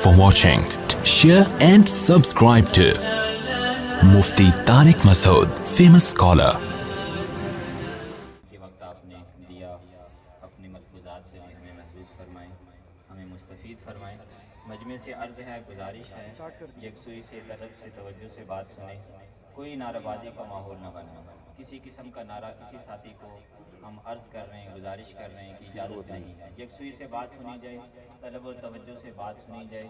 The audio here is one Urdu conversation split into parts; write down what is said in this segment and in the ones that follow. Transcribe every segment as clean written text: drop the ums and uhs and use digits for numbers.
for watching. Share and subscribe to Mufti Tariq Masood, famous scholar. کے وقت آپ نے دیا اپنے ملفوظات سے بھی ہمیں محفوظ فرمائیں، ہمیں مستفید فرمائیں۔ مجمع سے عرض ہے، گزارش ہے، یکسوئی سے طلب سے توجہ سے بات سنیں، کوئی نعرہ بازی کا ماحول نہ بنے۔ کسی قسم کا نعرہ کسی ساتھی کو ہم عرض کر رہے ہیں، گزارش کر رہے ہیں کہ اجازت نہیں ہے۔ یکسوئی سے بات سنی جائے، طلب و توجہ سے بات سنی جائے۔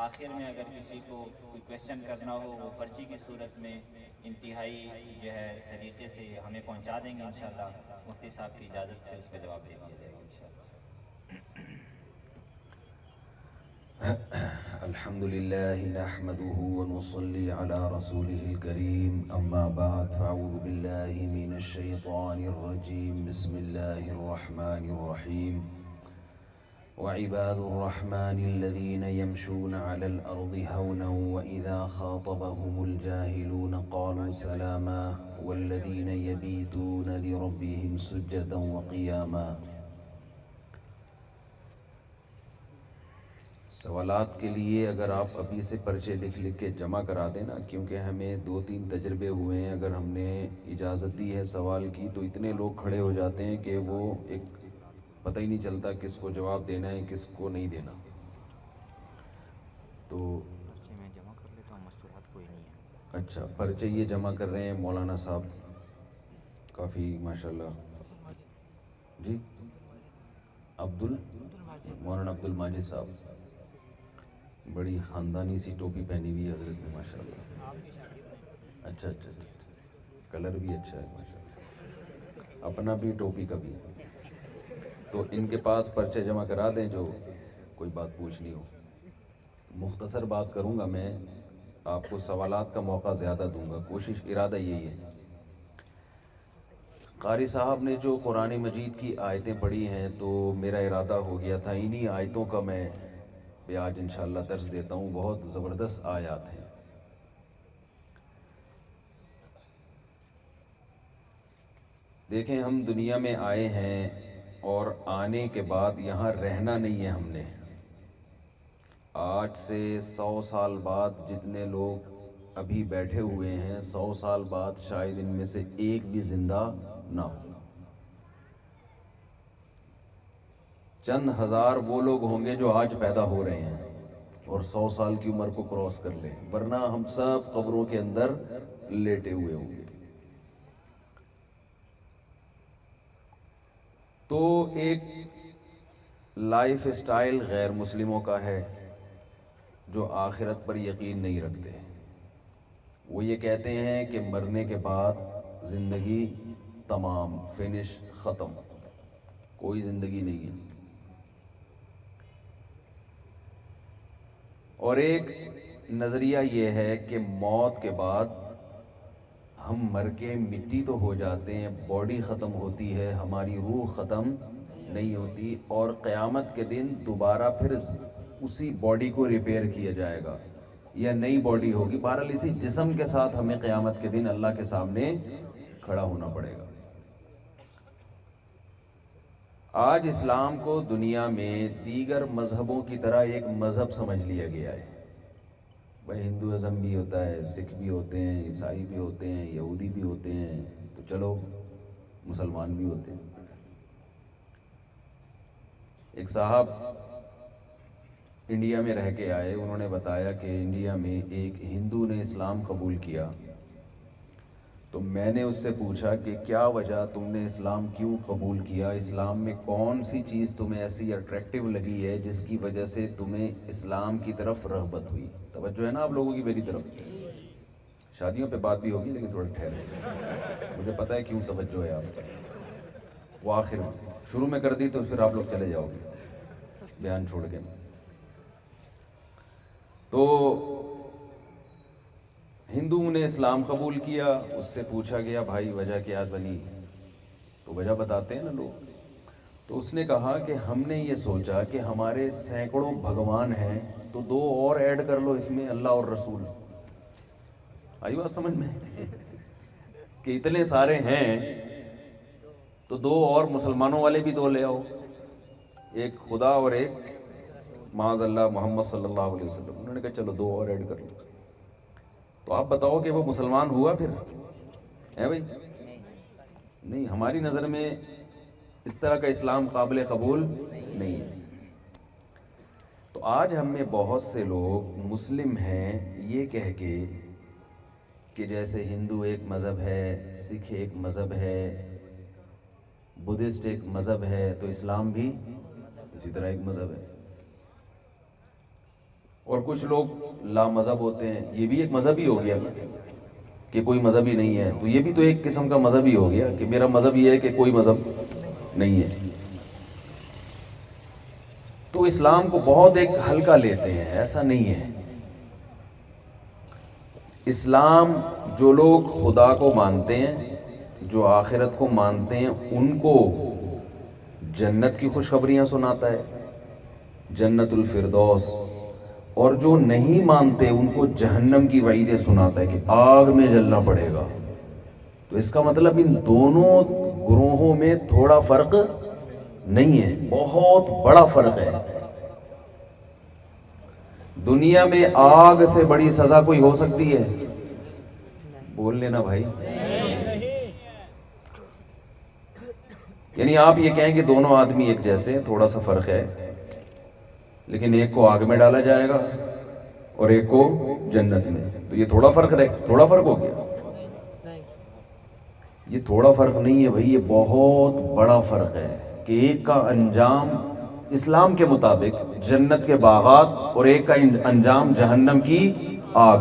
آخر میں اگر کسی کو کوئی کویسچن کرنا ہو، وہ پرچی کی صورت میں انتہائی جو ہے سلیقے سے ہمیں پہنچا دیں گے انشاءاللہ۔ مفتی صاحب کی اجازت سے اس کا جواب دے دیا جائے گا انشاءاللہ۔ الحمد لله نحمده ونصلي على رسوله الكريم أما بعد فأعوذ بالله من الشيطان الرجيم بسم الله الرحمن الرحيم وعباد الرحمن الذين يمشون على الأرض هونا وإذا خاطبهم الجاهلون قالوا سلاما والذين يبيتون لربهم سجدا وقياما۔ سوالات کے لیے اگر آپ ابھی سے پرچے لکھ کے جمع کرا دیں نا، کیونکہ ہمیں 2-3 تجربے ہوئے ہیں، اگر ہم نے اجازت دی ہے سوال کی تو اتنے لوگ کھڑے ہو جاتے ہیں کہ وہ ایک پتہ ہی نہیں چلتا کس کو جواب دینا ہے کس کو نہیں دینا۔ تو پرچے میں جمع کر لیتا ہوں، مستورات کوئی نہیں ہے۔ اچھا، پرچے یہ جمع کر رہے ہیں مولانا صاحب، کافی ماشاءاللہ۔ جی مولانا عبد الماجد صاحب، بڑی خاندانی سی ٹوپی پہنی ہوئی ہے حضرت نے ماشاءاللہ۔ اچھا اچھا اچھا، کلر بھی اچھا ہے ماشاءاللہ، اپنا بھی ٹوپی کا بھی۔ تو ان کے پاس پرچے جمع کرا دیں جو کوئی بات پوچھنی ہو۔ مختصر بات کروں گا میں، آپ کو سوالات کا موقع زیادہ دوں گا، کوشش ارادہ یہی ہے۔ قاری صاحب نے جو قرآن مجید کی آیتیں پڑھی ہیں تو میرا ارادہ ہو گیا تھا انہی آیتوں کا میں آج انشاءاللہ درس دیتا ہوں۔ بہت زبردست آیات ہیں۔ دیکھیں، ہم دنیا میں آئے ہیں اور آنے کے بعد یہاں رہنا نہیں ہے ہم نے۔ آج سے 100 سال بعد جتنے لوگ ابھی بیٹھے ہوئے ہیں، 100 سال بعد شاید ان میں سے ایک بھی زندہ نہ ہو۔ چند ہزار وہ لوگ ہوں گے جو آج پیدا ہو رہے ہیں اور 100 سال کی عمر کو کراس کر لیں، ورنہ ہم سب قبروں کے اندر لیٹے ہوئے ہوں گے۔ تو ایک لائف اسٹائل غیر مسلموں کا ہے جو آخرت پر یقین نہیں رکھتے۔ وہ یہ کہتے ہیں کہ مرنے کے بعد زندگی تمام، فنش، ختم، کوئی زندگی نہیں ہے۔ اور ایک نظریہ یہ ہے کہ موت کے بعد ہم مر کے مٹی تو ہو جاتے ہیں، باڈی ختم ہوتی ہے، ہماری روح ختم نہیں ہوتی، اور قیامت کے دن دوبارہ پھر اسی باڈی کو ریپیئر کیا جائے گا یا نئی باڈی ہوگی۔ بہرحال اسی جسم کے ساتھ ہمیں قیامت کے دن اللہ کے سامنے کھڑا ہونا پڑے گا۔ آج اسلام کو دنیا میں دیگر مذہبوں کی طرح ایک مذہب سمجھ لیا گیا ہے۔ بھائی ہندوازم بھی ہوتا ہے، سکھ بھی ہوتے ہیں، عیسائی بھی ہوتے ہیں، یہودی بھی ہوتے ہیں، تو چلو مسلمان بھی ہوتے ہیں۔ ایک صاحب انڈیا میں رہ کے آئے، انہوں نے بتایا کہ انڈیا میں ایک ہندو نے اسلام قبول کیا، تو میں نے اس سے پوچھا کہ کیا وجہ، تم نے اسلام کیوں قبول کیا؟ اسلام میں کون سی چیز تمہیں ایسی اٹریکٹیو لگی ہے جس کی وجہ سے تمہیں اسلام کی طرف رغبت ہوئی؟ توجہ ہے نا آپ لوگوں کی میری طرف؟ شادیوں پہ بات بھی ہوگی لیکن تھوڑا ٹھہرے، مجھے پتہ ہے کیوں توجہ ہے آپ کا۔ وہ آخر میں شروع میں کر دی تو پھر آپ لوگ چلے جاؤ گے بیان چھوڑ کے۔ تو ہندو نے اسلام قبول کیا، اس سے پوچھا گیا بھائی وجہ کیا بنی؟ تو وجہ بتاتے ہیں نا لوگ۔ تو اس نے کہا کہ ہم نے یہ سوچا کہ ہمارے سینکڑوں بھگوان ہیں تو 2 اور ایڈ کر لو اس میں، اللہ اور رسول۔ آئی بات سمجھ میں کہ اتنے سارے ہیں تو 2 اور مسلمانوں والے بھی 2 لے آؤ، ایک خدا اور ایک معاذ اللہ محمد صلی اللہ علیہ وسلم. انہوں نے کہا چلو 2 اور ایڈ کر لو. تو آپ بتاؤ کہ وہ مسلمان ہوا پھر ہے بھائی؟ نہیں. ہماری نظر میں اس طرح کا اسلام قابل قبول نہیں ہے. تو آج ہم میں بہت سے لوگ مسلم ہیں یہ کہہ کے کہ جیسے ہندو ایک مذہب ہے، سکھ ایک مذہب ہے، بدھسٹ ایک مذہب ہے، تو اسلام بھی اسی طرح ایک مذہب ہے. اور کچھ لوگ لا مذہب ہوتے ہیں، یہ بھی ایک مذہب ہی ہو گیا کہ کوئی مذہب ہی نہیں ہے. تو یہ بھی تو ایک قسم کا مذہب ہی ہو گیا کہ میرا مذہب یہ ہے کہ کوئی مذہب نہیں ہے. تو اسلام کو بہت ایک ہلکا لیتے ہیں، ایسا نہیں ہے. اسلام جو لوگ خدا کو مانتے ہیں، جو آخرت کو مانتے ہیں، ان کو جنت کی خوشخبریاں سناتا ہے، جنت الفردوس. اور جو نہیں مانتے ان کو جہنم کی وعیدیں سناتا ہے کہ آگ میں جلنا پڑے گا. تو اس کا مطلب ان دونوں گروہوں میں تھوڑا فرق نہیں ہے، بہت بڑا فرق ہے. دنیا میں آگ سے بڑی سزا کوئی ہو سکتی ہے؟ بول لینا بھائی. یعنی آپ یہ کہیں کہ دونوں آدمی ایک جیسے، تھوڑا سا فرق ہے، لیکن ایک کو آگ میں ڈالا جائے گا اور ایک کو جنت میں. تو یہ تھوڑا فرق ہو گیا. یہ تھوڑا فرق نہیں ہے بھائی، یہ بہت بڑا فرق ہے کہ ایک کا انجام اسلام کے مطابق جنت کے باغات اور ایک کا انجام جہنم کی آگ.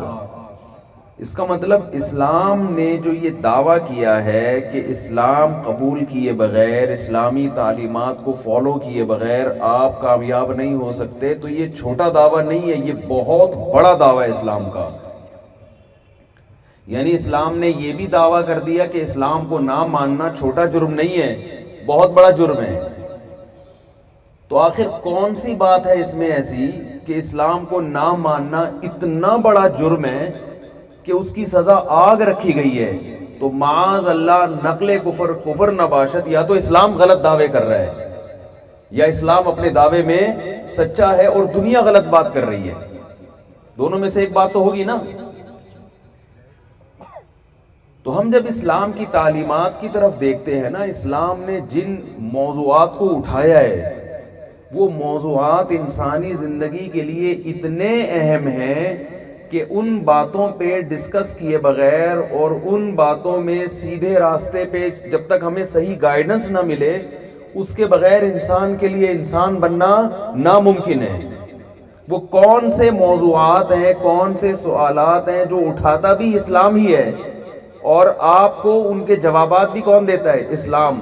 اس کا مطلب اسلام نے جو یہ دعویٰ کیا ہے کہ اسلام قبول کیے بغیر، اسلامی تعلیمات کو فالو کیے بغیر آپ کامیاب نہیں ہو سکتے، تو یہ چھوٹا دعویٰ نہیں ہے، یہ بہت بڑا دعویٰ ہے اسلام کا. یعنی اسلام نے یہ بھی دعویٰ کر دیا کہ اسلام کو نہ ماننا چھوٹا جرم نہیں ہے، بہت بڑا جرم ہے. تو آخر کون سی بات ہے اس میں ایسی کہ اسلام کو نہ ماننا اتنا بڑا جرم ہے کہ اس کی سزا آگ رکھی گئی ہے؟ تو معاذ اللہ نقل کفر نباشت، یا تو اسلام غلط دعوے کر رہا ہے یا اسلام اپنے دعوے میں سچا ہے اور دنیا غلط بات کر رہی ہے. دونوں میں سے ایک بات تو ہوگی نا. تو ہم جب اسلام کی تعلیمات کی طرف دیکھتے ہیں نا، اسلام نے جن موضوعات کو اٹھایا ہے وہ موضوعات انسانی زندگی کے لیے اتنے اہم ہیں کہ ان باتوں پہ ڈسکس کیے بغیر اور ان باتوں میں سیدھے راستے پہ جب تک ہمیں صحیح گائیڈنس نہ ملے، اس کے بغیر انسان کے لیے انسان بننا ناممکن ہے. وہ کون سے موضوعات ہیں، کون سے سوالات ہیں جو اٹھاتا بھی اسلام ہی ہے، اور آپ کو ان کے جوابات بھی کون دیتا ہے؟ اسلام.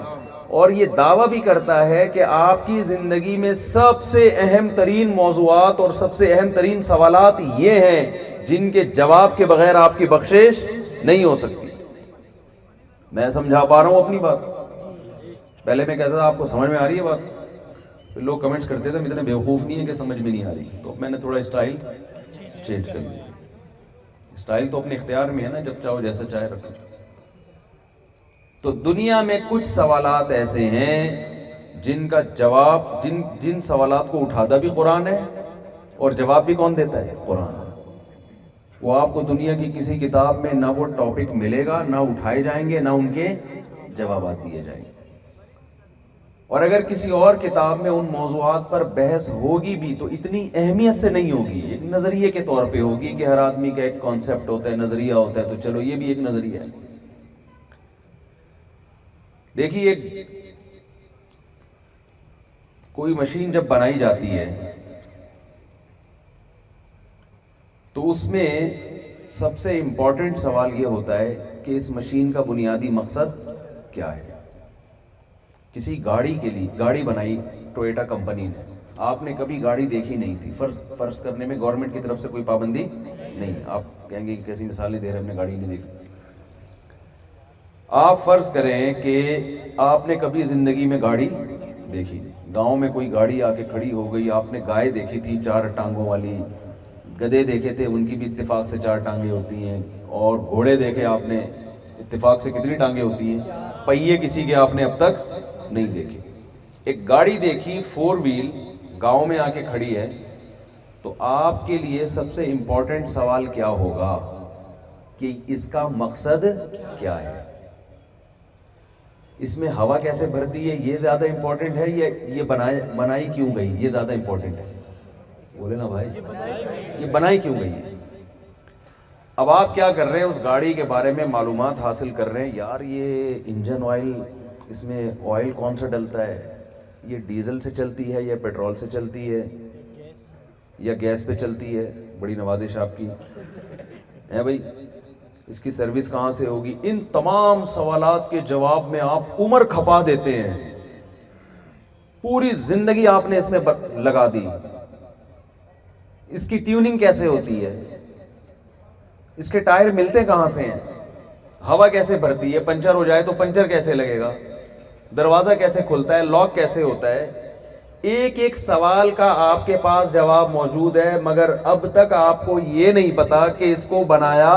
اور یہ دعویٰ بھی کرتا ہے کہ آپ کی زندگی میں سب سے اہم ترین موضوعات اور سب سے اہم ترین سوالات یہ ہیں جن کے جواب کے بغیر آپ کی بخشش نہیں ہو سکتی. میں سمجھا پا رہا ہوں اپنی بات؟ پہلے میں کہتا تھا آپ کو سمجھ میں آ رہی ہے بات، پھر لوگ کمنٹس کرتے تھے اتنے بیوقوف نہیں ہے کہ سمجھ میں نہیں آ رہی. تو میں نے تھوڑا اسٹائل چینج کر لیا. اسٹائل تو اپنے اختیار میں ہے نا، جب چاہو جیسا چاہے رکھو. تو دنیا میں کچھ سوالات ایسے ہیں جن کا جواب، جن سوالات کو اٹھاتا بھی قرآن ہے اور جواب بھی کون دیتا ہے؟ قرآن. وہ آپ کو دنیا کی کسی کتاب میں نہ وہ ٹاپک ملے گا، نہ اٹھائے جائیں گے، نہ ان کے جوابات دیے جائیں گے. اور اگر کسی اور کتاب میں ان موضوعات پر بحث ہوگی بھی تو اتنی اہمیت سے نہیں ہوگی، ایک نظریے کے طور پہ ہوگی کہ ہر آدمی کا ایک کانسیپٹ ہوتا ہے، نظریہ ہوتا ہے، تو چلو یہ بھی ایک نظریہ ہے. دیکھیے کوئی مشین جب بنائی جاتی ہے تو اس میں سب سے امپورٹنٹ سوال یہ ہوتا ہے کہ اس مشین کا بنیادی مقصد کیا ہے. کسی گاڑی کے لیے گاڑی بنائی ٹویوٹا کمپنی نے، آپ نے کبھی گاڑی دیکھی نہیں تھی، فرض کرنے میں گورنمنٹ کی طرف سے کوئی پابندی نہیں. آپ کہیں گے کہ کیسی مثالیں دے رہے ہیں، ہم نے گاڑی نہیں دیکھی. آپ فرض کریں کہ آپ نے کبھی زندگی میں گاڑی دیکھی نہیں. گاؤں میں کوئی گاڑی آ کے کھڑی ہو گئی، آپ نے گائے دیکھی تھی 4 ٹانگوں والی، گدھے دیکھے تھے، ان کی بھی اتفاق سے 4 ٹانگیں ہوتی ہیں، اور گھوڑے دیکھے آپ نے، اتفاق سے کتنی ٹانگیں ہوتی ہیں؟ پہیے کسی کے آپ نے اب تک نہیں دیکھے. ایک گاڑی دیکھی 4 وہیل، گاؤں میں آ کے کھڑی ہے، تو آپ کے لیے سب سے امپورٹنٹ سوال کیا ہوگا کہ اس کا مقصد کیا ہے؟ اس میں ہوا کیسے بھرتی ہے یہ زیادہ امپورٹنٹ ہے یا یہ بنائی کیوں گئی یہ زیادہ امپورٹنٹ ہے؟ بولے نا بھائی، یہ بنائی کیوں گئی ہے؟ اب آپ کیا کر رہے ہیں؟ اس گاڑی کے بارے میں معلومات حاصل کر رہے ہیں، یار یہ انجن آئل، اس میں آئل کون سا ڈلتا ہے، یہ ڈیزل سے چلتی ہے یا پیٹرول سے چلتی ہے یا گیس پہ چلتی ہے؟ بڑی نوازش آپ کی ہے بھائی، اس کی سروس کہاں سے ہوگی؟ ان تمام سوالات کے جواب میں آپ عمر کھپا دیتے ہیں، پوری زندگی آپ نے اس میں لگا دی۔ اس کی ٹیوننگ کیسے ہوتی ہے، اس کے ٹائر ملتے کہاں سے ہیں، ہوا کیسے بھرتی ہے، پنچر ہو جائے تو پنچر کیسے لگے گا، دروازہ کیسے کھلتا ہے، لاک کیسے ہوتا ہے؟ ایک ایک سوال کا آپ کے پاس جواب موجود ہے، مگر اب تک آپ کو یہ نہیں پتا کہ اس کو بنایا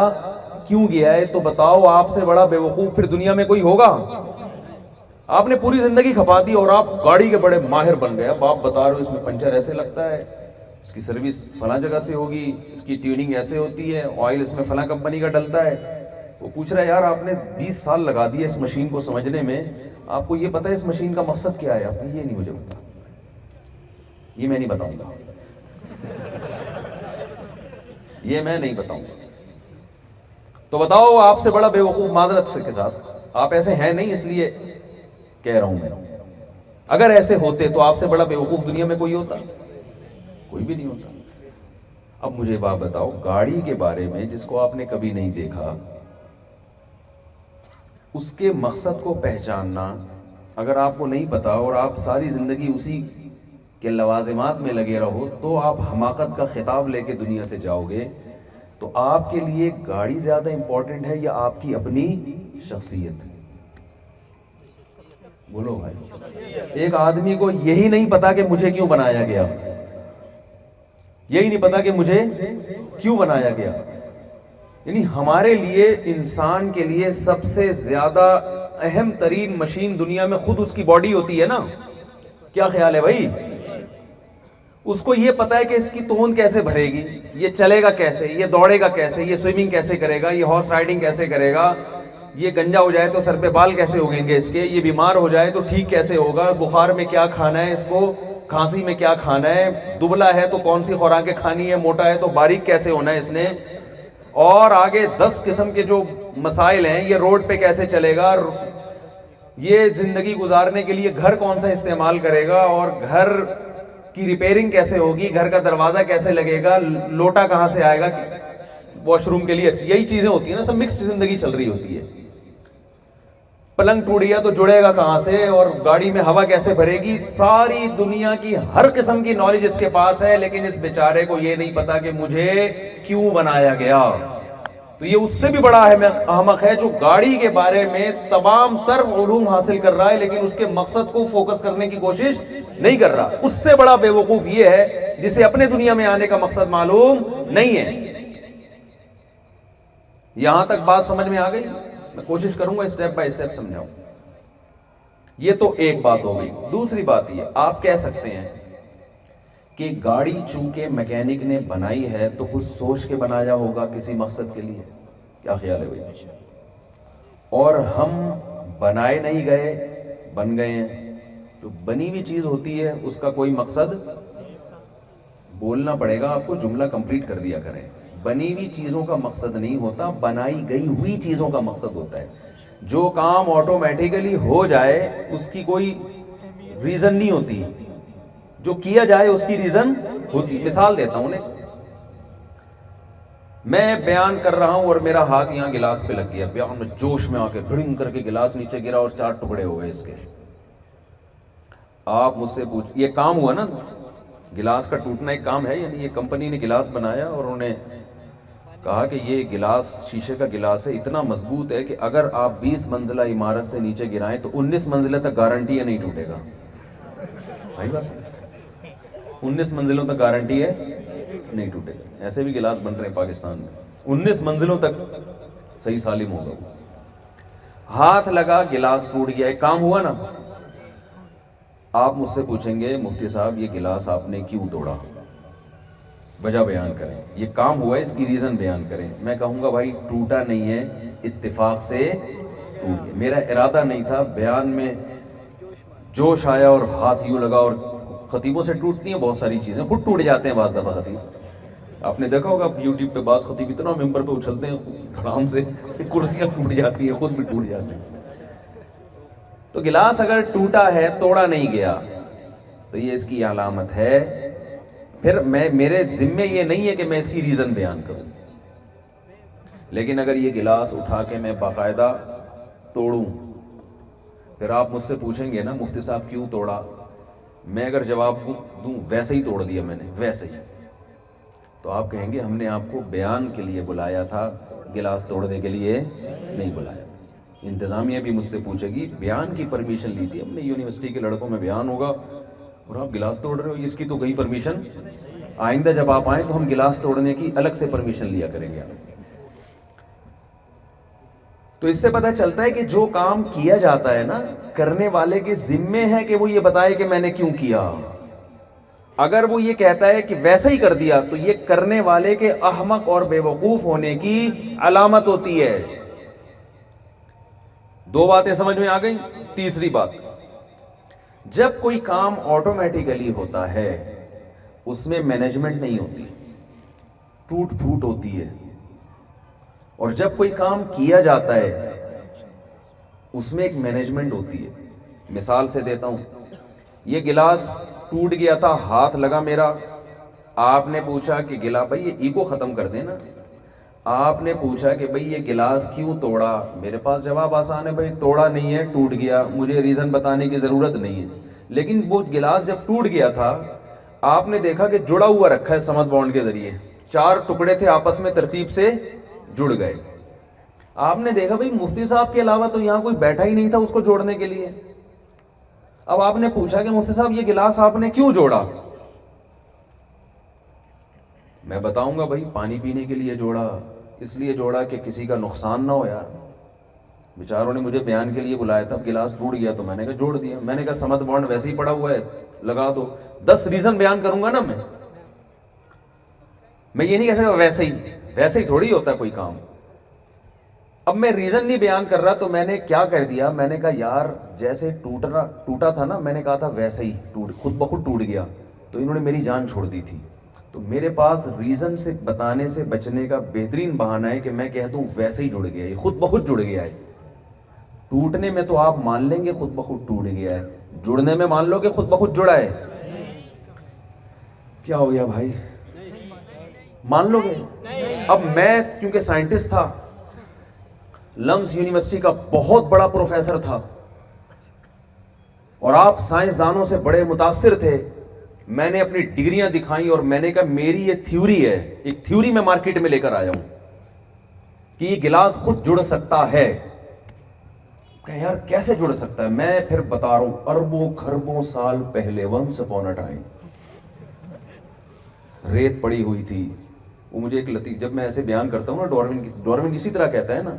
کیوں گیا ہے۔ تو بتاؤ آپ سے بڑا بے وقوف پھر دنیا میں کوئی ہوگا؟ آپ نے پوری زندگی کھپا دی اور آپ گاڑی کے بڑے ماہر بن گئے۔ اب آپ بتا رہے ہو اس میں پنچر ایسے لگتا ہے، اس کی سروس فلاں جگہ سے ہوگی، اس کی ٹیوننگ ایسے ہوتی ہے، آئل اس میں فلاں کمپنی کا ڈلتا ہے۔ وہ پوچھ رہا ہے یار آپ نے 20 سال لگا دیے اس مشین کو سمجھنے میں، آپ کو یہ پتا ہے اس مشین کا مقصد کیا ہے؟ آپ نے یہ نہیں مجھے پتا، یہ میں نہیں بتاؤں گا، یہ میں نہیں بتاؤں گا۔ تو بتاؤ آپ سے بڑا بے وقوف، معذرت کے ساتھ آپ ایسے ہیں نہیں اس لیے کہہ رہا ہوں میں، اگر ایسے ہوتے تو آپ سے بڑا بے وقوف دنیا میں کوئی ہوتا؟ کوئی بھی نہیں ہوتا۔ اب مجھے بات بتاؤ، گاڑی کے بارے میں جس کو آپ نے کبھی نہیں دیکھا، اس کے مقصد کو پہچاننا اگر آپ کو نہیں پتا اور آپ ساری زندگی اسی کے لوازمات میں لگے رہو تو آپ حماقت کا خطاب لے کے دنیا سے جاؤ گے۔ تو آپ کے لیے گاڑی زیادہ امپورٹنٹ ہے یا آپ کی اپنی شخصیت؟ بولو بھائی، ایک آدمی کو یہی نہیں پتا کہ مجھے کیوں بنایا گیا، یہی نہیں پتا کہ مجھے کیوں بنایا گیا۔ یعنی ہمارے لیے، انسان کے لیے سب سے زیادہ اہم ترین مشین دنیا میں خود اس کی باڈی ہوتی ہے نا؟ کیا خیال ہے بھائی؟ اس کو یہ پتا ہے کہ اس کی توند کیسے بھرے گی، یہ چلے گا کیسے، یہ دوڑے گا کیسے، یہ سوئمنگ کیسے کرے گا، یہ ہارس رائڈنگ کیسے کرے گا، یہ گنجا ہو جائے تو سر پہ بال کیسے اگیں گے اس کے، یہ بیمار ہو جائے تو ٹھیک کیسے ہوگا، بخار میں کیا کھانا ہے اس کو، کھانسی میں کیا کھانا ہے، دبلا ہے تو کون سی خوراکیں کھانی ہے، موٹا ہے تو باریک کیسے ہونا ہے اس نے، اور آگے 10 قسم کے جو مسائل ہیں، یہ روڈ پہ کیسے چلے گا، یہ زندگی گزارنے کے لیے گھر کون سا استعمال کرے گا، اور گھر کی ریپیئرنگ کیسے ہوگی، گھر کا دروازہ کیسے لگے گا، لوٹا کہاں سے آئے گا واش روم کے لیے، یہی چیزیں ہوتی ہیں نا، سب مکسڈ زندگی چل رہی ہوتی ہے۔ پلنگ ٹوٹ گیا تو جڑے گا کہاں سے، اور گاڑی میں ہوا کیسے بھرے گی، ساری دنیا کی ہر قسم کی نالج اس کے پاس ہے، لیکن اس بیچارے کو یہ نہیں پتا کہ مجھے کیوں بنایا گیا۔ تو یہ اس سے بھی بڑا احمق ہے جو گاڑی کے بارے میں تمام تر علوم حاصل کر رہا ہے لیکن اس کے مقصد کو فوکس کرنے کی کوشش نہیں کر رہا۔ اس سے بڑا بے وقوف یہ ہے جسے اپنے دنیا میں آنے کا مقصد معلوم نہیں ہے۔ یہاں تک بات سمجھ میں آ گئی؟ میں کوشش کروں گا اسٹیپ بائی اسٹیپ سمجھاؤں۔ یہ تو ایک بات ہو گئی۔ دوسری بات یہ، آپ کہہ سکتے ہیں کہ گاڑی چونکہ میکینک نے بنائی ہے تو کچھ سوچ کے بنایا ہوگا کسی مقصد کے لیے۔ کیا خیال ہے بھائی؟ اور ہم بنائے نہیں گئے، بن گئے ہیں۔ جو بنی ہوئی چیز ہوتی ہے اس کا کوئی مقصد، بولنا پڑے گا آپ کو، جملہ کمپلیٹ کر دیا کریں۔ بنی ہوئی چیزوں کا مقصد نہیں ہوتا، بنائی گئی ہوئی چیزوں کا مقصد ہوتا ہے۔ جو کام آٹومیٹیکلی ہو جائے اس کی کوئی ریزن نہیں ہوتی، جو کیا جائے اس کی ریزن ہوتی۔ مثال دیتا ہوں میں بیان کر رہا ہوں اور میرا ہاتھ یہاں گلاس پہ لگ گیا، بیان میں جوش میں آ کے بڑنگ کر کے گلاس نیچے گرا اور 4 ٹکڑے ہو گئے اس کے۔ آپ مجھ سے پوچھ، یہ کام ہوا نا، گلاس کا ٹوٹنا ایک کام ہے، یعنی یہ کمپنی نے گلاس بنایا اور انہوں نے کہا کہ یہ گلاس شیشے کا گلاس ہے، اتنا مضبوط ہے کہ اگر آپ 20 منزلہ عمارت سے نیچے گرائیں تو 19 منزلہ تک گارنٹی ہے نہیں ٹوٹے گا۔ بھائی بس 19 منزلوں تک گارنٹی ہے نہیں ٹوٹے گا۔ ایسے بھی گلاس بن رہے ہیں پاکستان میں، 19 منزلوں تک صحیح سالم ہوگا۔ ہاتھ لگا، گلاس ٹوٹ گیا، ایک کام ہوا نا۔ آپ مجھ سے پوچھیں گے مفتی صاحب یہ گلاس آپ نے کیوں توڑا؟ وجہ بیان کریں, یہ کام ہوا ہے اس کی ریزن بیان کریں. میں کہوں گا بھائی ٹوٹا نہیں ہے, اتفاق سے ٹوٹ گیا. میرا ارادہ نہیں تھا, بیان میں جوش آیا اور ہاتھ یوں لگا. اور خطیبوں سے ٹوٹتی ہیں بہت ساری چیزیں, خود ٹوٹ جاتے ہیں بعض دفعہ خطیب. آپ نے دیکھا ہوگا یوٹیوب پہ بعض خطیب اتنا ممبر پہ اچھلتے ہیں دھڑام سے, کرسیاں ٹوٹ جاتی ہیں, خود بھی ٹوٹ جاتے ہیں. تو گلاس اگر ٹوٹا ہے, توڑا نہیں گیا, تو یہ اس کی علامت ہے. پھر میرے ذمے یہ نہیں ہے کہ میں اس کی ریزن بیان کروں, لیکن اگر یہ گلاس اٹھا کے میں باقاعدہ توڑوں, پھر آپ مجھ سے پوچھیں گے نا مفتی صاحب کیوں توڑا, میں اگر جواب دوں ویسے ہی توڑ دیا میں نے, ویسے ہی, تو آپ کہیں گے ہم نے آپ کو بیان کے لیے بلایا تھا, گلاس توڑنے کے لیے نہیں بلایا تھا. انتظامیہ بھی مجھ سے پوچھے گی بیان کی پرمیشن لی تھی ہم نے, یونیورسٹی کے لڑکوں میں بیان ہوگا اور آپ گلاس توڑ رہے ہو, اس کی تو کہیں پرمیشن, آئندہ جب آپ آئیں تو ہم گلاس توڑنے کی الگ سے پرمیشن لیا کریں گے. تو اس سے پتہ چلتا ہے کہ جو کام کیا جاتا ہے نا, کرنے والے کے ذمے ہے کہ وہ یہ بتائے کہ میں نے کیوں کیا. اگر وہ یہ کہتا ہے کہ ویسے ہی کر دیا, تو یہ کرنے والے کے احمق اور بے وقوف ہونے کی علامت ہوتی ہے. دو باتیں سمجھ میں آ گئی. تیسری بات, جب کوئی کام آٹومیٹیکلی ہوتا ہے اس میں مینجمنٹ نہیں ہوتی, ٹوٹ پھوٹ ہوتی ہے. اور جب کوئی کام کیا جاتا ہے اس میں ایک مینجمنٹ ہوتی ہے. مثال سے دیتا ہوں, یہ گلاس ٹوٹ گیا تھا, ہاتھ لگا میرا, آپ نے پوچھا کہ گلا بھائی یہ ایگو ختم کر دیں نا, آپ نے پوچھا کہ بھائی یہ گلاس کیوں توڑا, میرے پاس جواب آسان ہے, بھائی توڑا نہیں ہے, ٹوٹ گیا, مجھے ریزن بتانے کی ضرورت نہیں ہے. لیکن وہ گلاس جب ٹوٹ گیا تھا آپ نے دیکھا کہ جڑا ہوا رکھا ہے سمت بانڈ کے ذریعے, 4 ٹکڑے تھے آپس میں ترتیب سے جڑ گئے. آپ نے دیکھا بھئی مفتی صاحب کے علاوہ تو یہاں کوئی بیٹھا ہی نہیں تھا اس کو جوڑنے کے لیے. اب آپ نے پوچھا کہ مفتی صاحب یہ گلاس آپ نے کیوں جوڑا, میں بتاؤں گا بھئی پانی پینے کے لیے جوڑا, اس لیے جوڑا کہ کسی کا نقصان نہ ہو. یار بیچاروں نے مجھے بیان کے لیے بلایا تھا, گلاس ٹوٹ گیا تو میں نے کہا جوڑ دیا. میں نے کہا سمت بانڈ ویسے ہی پڑا ہوا ہے لگا دو. 10 ریزن بیان کروں گا نا میں یہ نہیں کہہ سکتا ویسے ہی تھوڑی ہوتا ہے کوئی کام. اب میں ریزن نہیں بیان کر رہا, تو میں نے کیا کر دیا, میں نے کہا یار جیسے ٹوٹا تھا نا, میں نے کہا تھا ویسے ہی خود بخود ٹوٹ گیا, تو انہوں نے میری جان چھوڑ دی تھی. تو میرے پاس ریزن سے بتانے سے بچنے کا بہترین بہانہ ہے کہ میں کہہ دوں ویسے ہی جڑ گیا, یہ خود بخود جڑ گیا ہے. ٹوٹنے میں تو آپ مان لیں گے خود بخود ٹوٹ گیا ہے, جڑنے میں مان لو کہ خود بخود جڑا ہے. کیا ہو گیا بھائی, مان لو گے؟ اب میں کیونکہ سائنٹسٹ تھا, لمز یونیورسٹی کا بہت بڑا پروفیسر تھا, اور آپ سائنسدانوں سے بڑے متاثر تھے, میں نے اپنی ڈگریاں دکھائیں اور میں نے کہا میری یہ تھیوری ہے, ایک تھیوری میں مارکیٹ میں لے کر آیا ہوں کہ یہ گلاس خود جڑ سکتا ہے. کہ یار کیسے جڑ سکتا ہے, میں پھر بتا رہا ہوں, اربوں خربوں سال پہلے once upon a time ریت پڑی ہوئی تھی. وہ مجھے ایک لطیف, جب میں ایسے بیان کرتا ہوں نا, ڈارون اسی طرح کہتا ہے نا,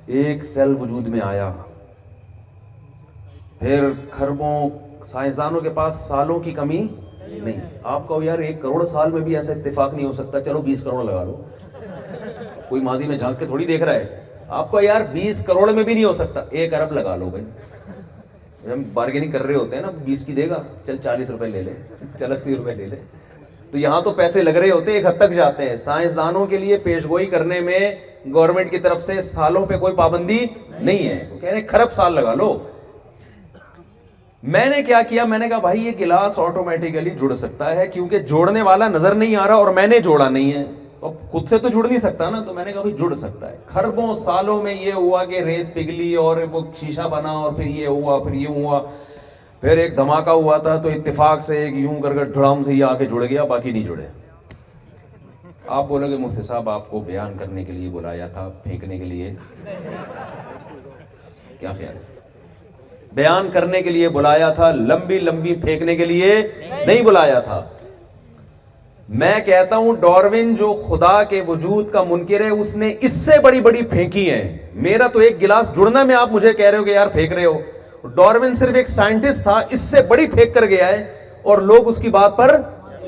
ایک سیل وجود میں آیا, پھر خربوں, سائنسدانوں کے پاس سالوں کی کمی نہیں. آپ کہو یار 1 کروڑ سال میں بھی ایسا اتفاق نہیں ہو سکتا, چلو 20 کروڑ لگا لو, کوئی ماضی میں جھانک کے تھوڑی دیکھ رہا ہے. آپ کو یار 20 کروڑ میں بھی نہیں ہو سکتا, 1 ارب لگا لو بھائی. ہم بارگیننگ کر رہے ہوتے ہیں نا, 20 کی دے گا, چل 40 روپے لے لے, چل 80 روپے لے لے. تو یہاں تو پیسے لگ رہے ہوتے ہیں, ایک حد تک جاتے ہیں. سائنسدانوں کے لیے پیشگوئی کرنے میں گورنمنٹ کی طرف سے سالوں پہ کوئی پابندی نہیں ہے, وہ کہہ رہے ہیں خرب سال لگا لو. میں نے کیا کیا, میں نے کہا بھائی یہ گلاس آٹومیٹیکلی جڑ سکتا ہے, کیونکہ جوڑنے والا نظر نہیں آ رہا اور میں نے جوڑا نہیں ہے, تو خود سے تو جڑ نہیں سکتا نا. تو میں نے کہا بھائی جڑ سکتا ہے. خربوں سالوں میں یہ ہوا کہ ریت پگھلی اور وہ شیشہ بنا, اور پھر یہ ہوا, پھر یہ ہوا, پھر ایک دھماکہ ہوا تھا, تو اتفاق سے ایک یوں کر ڈھڑام سے یہ آ کے جڑ گیا, باقی نہیں جڑے. آپ بولو گے مفتی صاحب آپ کو بیان کرنے کے لیے بلایا تھا, پھینکنے کے لیے, کیا خیال ہے؟ بیان کرنے کے لیے بلایا تھا, لمبی لمبی پھینکنے کے لیے نہیں بلایا تھا. میں کہتا ہوں ڈارون جو خدا کے وجود کا منکر ہے, اس نے اس سے بڑی بڑی پھینکی ہیں. میرا تو ایک گلاس جڑنا میں آپ مجھے کہہ رہے ہو کہ یار پھینک رہے ہو. ڈارون صرف ایک سائنٹسٹ تھا, اس سے بڑی پھینک کر گیا ہے, اور لوگ اس کی بات پر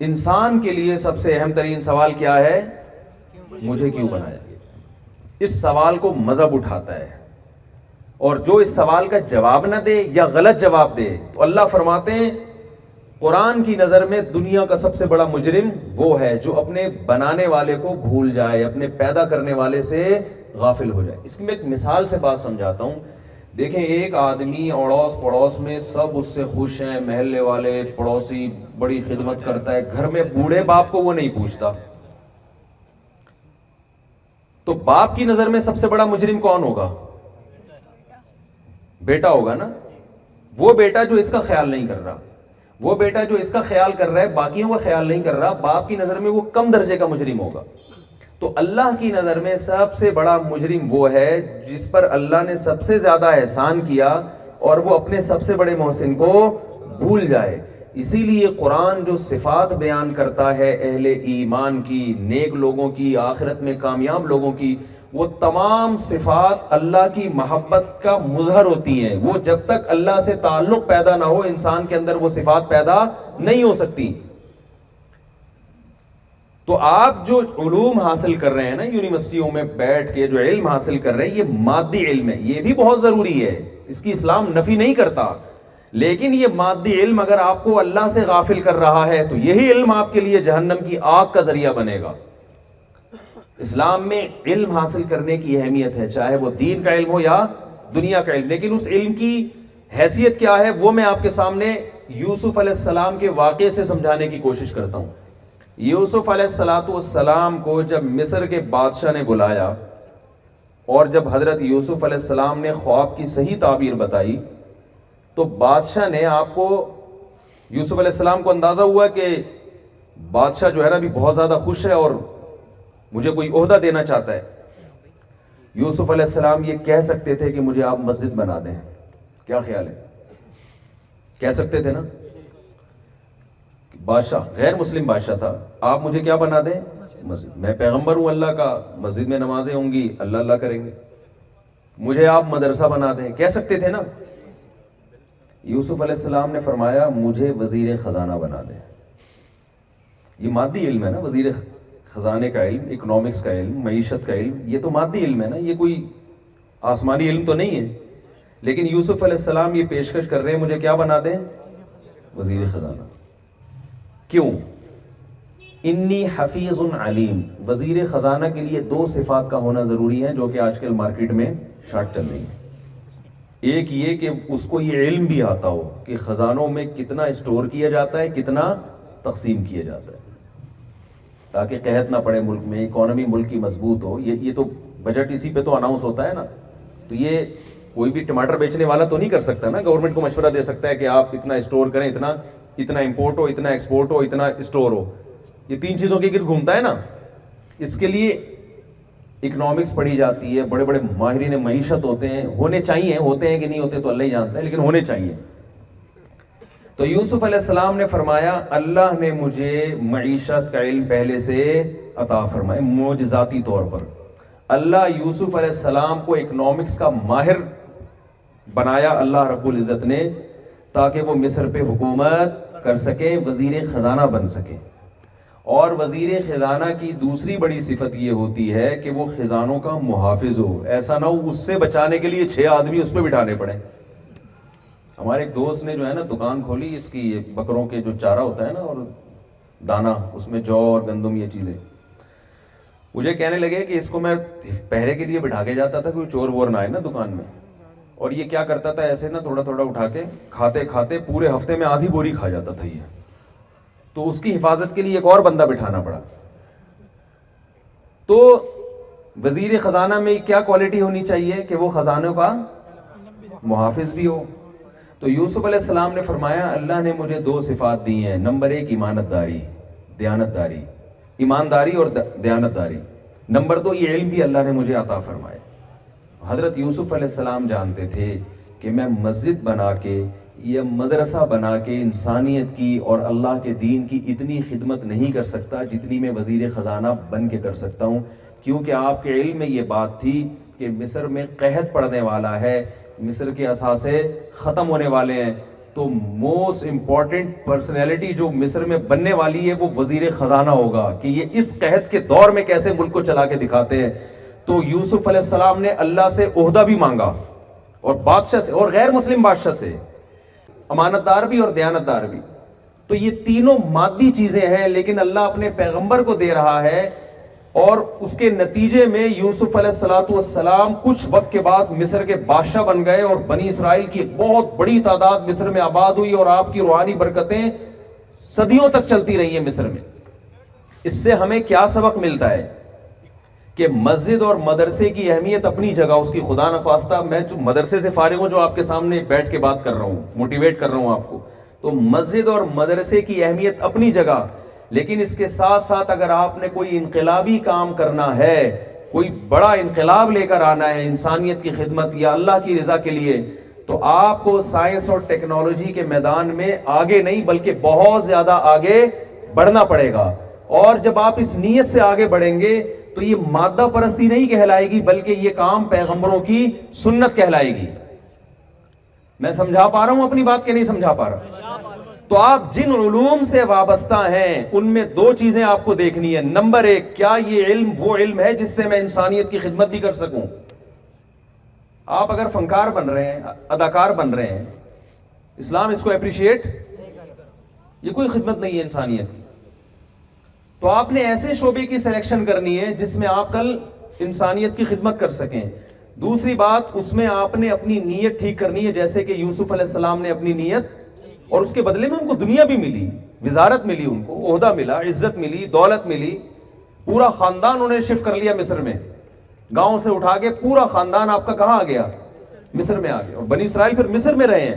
انسان کے لیے سب سے اہم ترین سوال کیا ہے؟ مجھے کیوں بنایا؟ اس سوال کو مذہب اٹھاتا ہے، اور جو اس سوال کا جواب نہ دے یا غلط جواب دے تو اللہ فرماتے ہیں قرآن کی نظر میں دنیا کا سب سے بڑا مجرم وہ ہے جو اپنے بنانے والے کو بھول جائے، اپنے پیدا کرنے والے سے غافل ہو جائے۔ اس کی میں ایک مثال سے بات سمجھاتا ہوں۔ دیکھیں، ایک آدمی اڑوس پڑوس میں سب اس سے خوش ہیں، محلے والے، پڑوسی بڑی خدمت کرتا ہے، گھر میں بوڑھے باپ کو وہ نہیں پوچھتا، تو باپ کی نظر میں سب سے بڑا مجرم کون ہوگا؟ بیٹا ہوگا نا۔ وہ بیٹا جو اس کا خیال نہیں کر رہا، وہ بیٹا جو اس کا خیال کر رہا ہے باقیوں کا خیال نہیں کر رہا، باپ کی نظر میں وہ کم درجے کا مجرم ہوگا۔ تو اللہ کی نظر میں سب سے بڑا مجرم وہ ہے جس پر اللہ نے سب سے زیادہ احسان کیا اور وہ اپنے سب سے بڑے محسن کو بھول جائے۔ اسی لیے قرآن جو صفات بیان کرتا ہے اہل ایمان کی، نیک لوگوں کی، آخرت میں کامیاب لوگوں کی، وہ تمام صفات اللہ کی محبت کا مظہر ہوتی ہیں۔ وہ جب تک اللہ سے تعلق پیدا نہ ہو انسان کے اندر وہ صفات پیدا نہیں ہو سکتی۔ تو آپ جو علوم حاصل کر رہے ہیں نا یونیورسٹیوں میں بیٹھ کے، جو علم حاصل کر رہے ہیں، یہ مادی علم ہے، یہ بھی بہت ضروری ہے، اس کی اسلام نفی نہیں کرتا، لیکن یہ مادی علم اگر آپ کو اللہ سے غافل کر رہا ہے تو یہی علم آپ کے لیے جہنم کی آگ کا ذریعہ بنے گا۔ اسلام میں علم حاصل کرنے کی اہمیت ہے، چاہے وہ دین کا علم ہو یا دنیا کا علم، لیکن اس علم کی حیثیت کیا ہے وہ میں آپ کے سامنے یوسف علیہ السلام کے واقعے سے سمجھانے کی کوشش کرتا ہوں۔ یوسف علیہ السلام کو جب مصر کے بادشاہ نے بلایا اور جب حضرت یوسف علیہ السلام نے خواب کی صحیح تعبیر بتائی تو بادشاہ نے، آپ کو یوسف علیہ السلام کو اندازہ ہوا کہ بادشاہ جو ہے نا بھی بہت زیادہ خوش ہے اور مجھے کوئی عہدہ دینا چاہتا ہے۔ یوسف علیہ السلام یہ کہہ سکتے تھے کہ مجھے آپ مسجد بنا دیں، کیا خیال ہے؟ کہہ سکتے تھے نا؟ بادشاہ غیر مسلم بادشاہ تھا، آپ مجھے کیا بنا دیں؟ مسجد۔ میں پیغمبر ہوں اللہ کا، مسجد میں نمازیں ہوں گی، اللہ اللہ کریں گے، مجھے آپ مدرسہ بنا دیں، کہہ سکتے تھے نا؟ یوسف علیہ السلام نے فرمایا مجھے وزیر خزانہ بنا دیں۔ یہ مادی علم ہے نا، وزیر خزانے کا علم، اکنامکس کا علم، معیشت کا علم، یہ تو مادی علم ہے نا، یہ کوئی آسمانی علم تو نہیں ہے۔ لیکن یوسف علیہ السلام یہ پیشکش کر رہے ہیں مجھے کیا بنا دیں؟ وزیر خزانہ۔ کیوں؟ انی حفیظ علیم۔ وزیر خزانہ کے لیے دو صفات کا ہونا ضروری ہے جو کہ آج کل مارکیٹ میں شارٹ چل رہی ہیں۔ ایک یہ کہ اس کو یہ علم بھی آتا ہو کہ خزانوں میں کتنا اسٹور کیا جاتا ہے، کتنا تقسیم کیا جاتا ہے، تاکہ قحط نہ پڑے ملک میں، اکانومی ملک کی مضبوط ہو۔ یہ تو بجٹ اسی پہ تو اناؤنس ہوتا ہے نا، تو یہ کوئی بھی ٹماٹر بیچنے والا تو نہیں کر سکتا نا، گورنمنٹ کو مشورہ دے سکتا ہے کہ آپ اتنا اسٹور کریں، اتنا امپورٹ ہو، اتنا ایکسپورٹ ہو، اتنا اسٹور ہو۔ یہ تین چیزوں کے گرد گھومتا ہے نا۔ اس کے لیے اکنامکس پڑھی جاتی ہے، بڑے بڑے ماہرین معیشت ہوتے ہیں، ہونے چاہیے، ہوتے ہیں کہ نہیں ہوتے تو اللہ ہی جانتا ہے، لیکن ہونے چاہیے۔ تو یوسف علیہ السلام نے فرمایا اللہ نے مجھے معیشت کا علم پہلے سے عطا فرمائے، معجزاتی طور پر۔ اللہ یوسف علیہ السلام کو اکنامکس کا ماہر بنایا اللہ رب العزت نے، تاکہ وہ مصر پہ حکومت کر سکے، وزیر خزانہ بن سکے۔ اور وزیر خزانہ کی دوسری بڑی صفت یہ ہوتی ہے کہ وہ خزانوں کا محافظ ہو، ایسا نہ ہو اس سے بچانے کے لیے 6 آدمی اس پہ بٹھانے پڑے۔ ہمارے ایک دوست نے جو ہے نا دکان کھولی اس کی، بکروں کے جو چارہ ہوتا ہے نا اور دانا، اس میں جو اور گندم یہ چیزیں، مجھے کہنے لگے کہ اس کو میں پہرے کے لیے بٹھا کے جاتا تھا، کوئی چور وور نہ آئے نا دکان میں، اور یہ کیا کرتا تھا ایسے نا تھوڑا تھوڑا اٹھا کے کھاتے کھاتے پورے ہفتے میں آدھی بوری کھا جاتا تھا یہ، تو اس کی حفاظت کے لیے ایک اور بندہ بٹھانا پڑا۔ تو وزیر خزانہ میں کیا کوالٹی ہونی چاہیے کہ وہ خزانوں کا محافظ بھی ہو۔ تو یوسف علیہ السلام نے فرمایا اللہ نے مجھے 2 صفات دی ہیں، نمبر 1 ایمانت داری، دیانت داری، ایمانداری اور دیانت داری، نمبر 2 یہ علم بھی اللہ نے مجھے عطا فرمایا۔ حضرت یوسف علیہ السلام جانتے تھے کہ میں مسجد بنا کے یا مدرسہ بنا کے انسانیت کی اور اللہ کے دین کی اتنی خدمت نہیں کر سکتا جتنی میں وزیر خزانہ بن کے کر سکتا ہوں، کیونکہ آپ کے علم میں یہ بات تھی کہ مصر میں قحط پڑنے والا ہے، مصر کے اثاثے ختم ہونے والے ہیں، تو موسٹ امپورٹنٹ پرسنالٹی جو مصر میں بننے والی ہے وہ وزیر خزانہ ہوگا، کہ یہ اس قحط کے دور میں کیسے ملک کو چلا کے دکھاتے ہیں۔ تو یوسف علیہ السلام نے اللہ سے عہدہ بھی مانگا، اور بادشاہ سے، اور غیر مسلم بادشاہ سے، امانت دار بھی اور دیانت دار بھی۔ تو یہ تینوں مادی چیزیں ہیں، لیکن اللہ اپنے پیغمبر کو دے رہا ہے، اور اس کے نتیجے میں یوسف علیہ السلام کچھ وقت کے بعد مصر کے بادشاہ بن گئے، اور بنی اسرائیل کی بہت بڑی تعداد مصر میں آباد ہوئی، اور آپ کی روحانی برکتیں صدیوں تک چلتی رہی ہیں مصر میں۔ اس سے ہمیں کیا سبق ملتا ہے؟ کہ مسجد اور مدرسے کی اہمیت اپنی جگہ، اس کی خدا نخواستہ میں جو مدرسے سے فارغ ہوں، جو آپ کے سامنے بیٹھ کے بات کر رہا ہوں، موٹیویٹ کر رہا ہوں آپ کو، تو مسجد اور مدرسے کی اہمیت اپنی جگہ، لیکن اس کے ساتھ ساتھ اگر آپ نے کوئی انقلابی کام کرنا ہے، کوئی بڑا انقلاب لے کر آنا ہے انسانیت کی خدمت یا اللہ کی رضا کے لیے، تو آپ کو سائنس اور ٹیکنالوجی کے میدان میں آگے نہیں بلکہ بہت زیادہ آگے بڑھنا پڑے گا۔ اور جب آپ اس نیت سے آگے بڑھیں گے تو یہ مادہ پرستی نہیں کہلائے گی، بلکہ یہ کام پیغمبروں کی سنت کہلائے گی۔ میں سمجھا پا رہا ہوں اپنی بات کہ نہیں سمجھا پا رہا؟ تو آپ جن علوم سے وابستہ ہیں ان میں دو چیزیں آپ کو دیکھنی ہے۔ نمبر ایک، کیا یہ علم وہ علم ہے جس سے میں انسانیت کی خدمت بھی کر سکوں؟ آپ اگر فنکار بن رہے ہیں، اداکار بن رہے ہیں، اسلام اس کو اپریشیٹ، یہ کوئی خدمت نہیں ہے انسانیت کی۔ تو آپ نے ایسے شعبے کی سلیکشن کرنی ہے جس میں آپ کل انسانیت کی خدمت کر سکیں۔ دوسری بات، اس میں آپ نے اپنی نیت ٹھیک کرنی ہے، جیسے کہ یوسف علیہ السلام نے اپنی نیت، اور اس کے بدلے میں ان کو دنیا بھی ملی، وزارت ملی، ان کو عہدہ ملا، عزت ملی، دولت ملی، پورا خاندان انہیں شفٹ کر لیا مصر میں، گاؤں سے اٹھا کے پورا خاندان آپ کا کہاں آ گیا؟ مصر میں آ گیا، اور بنی اسرائیل پھر مصر میں رہے ہیں۔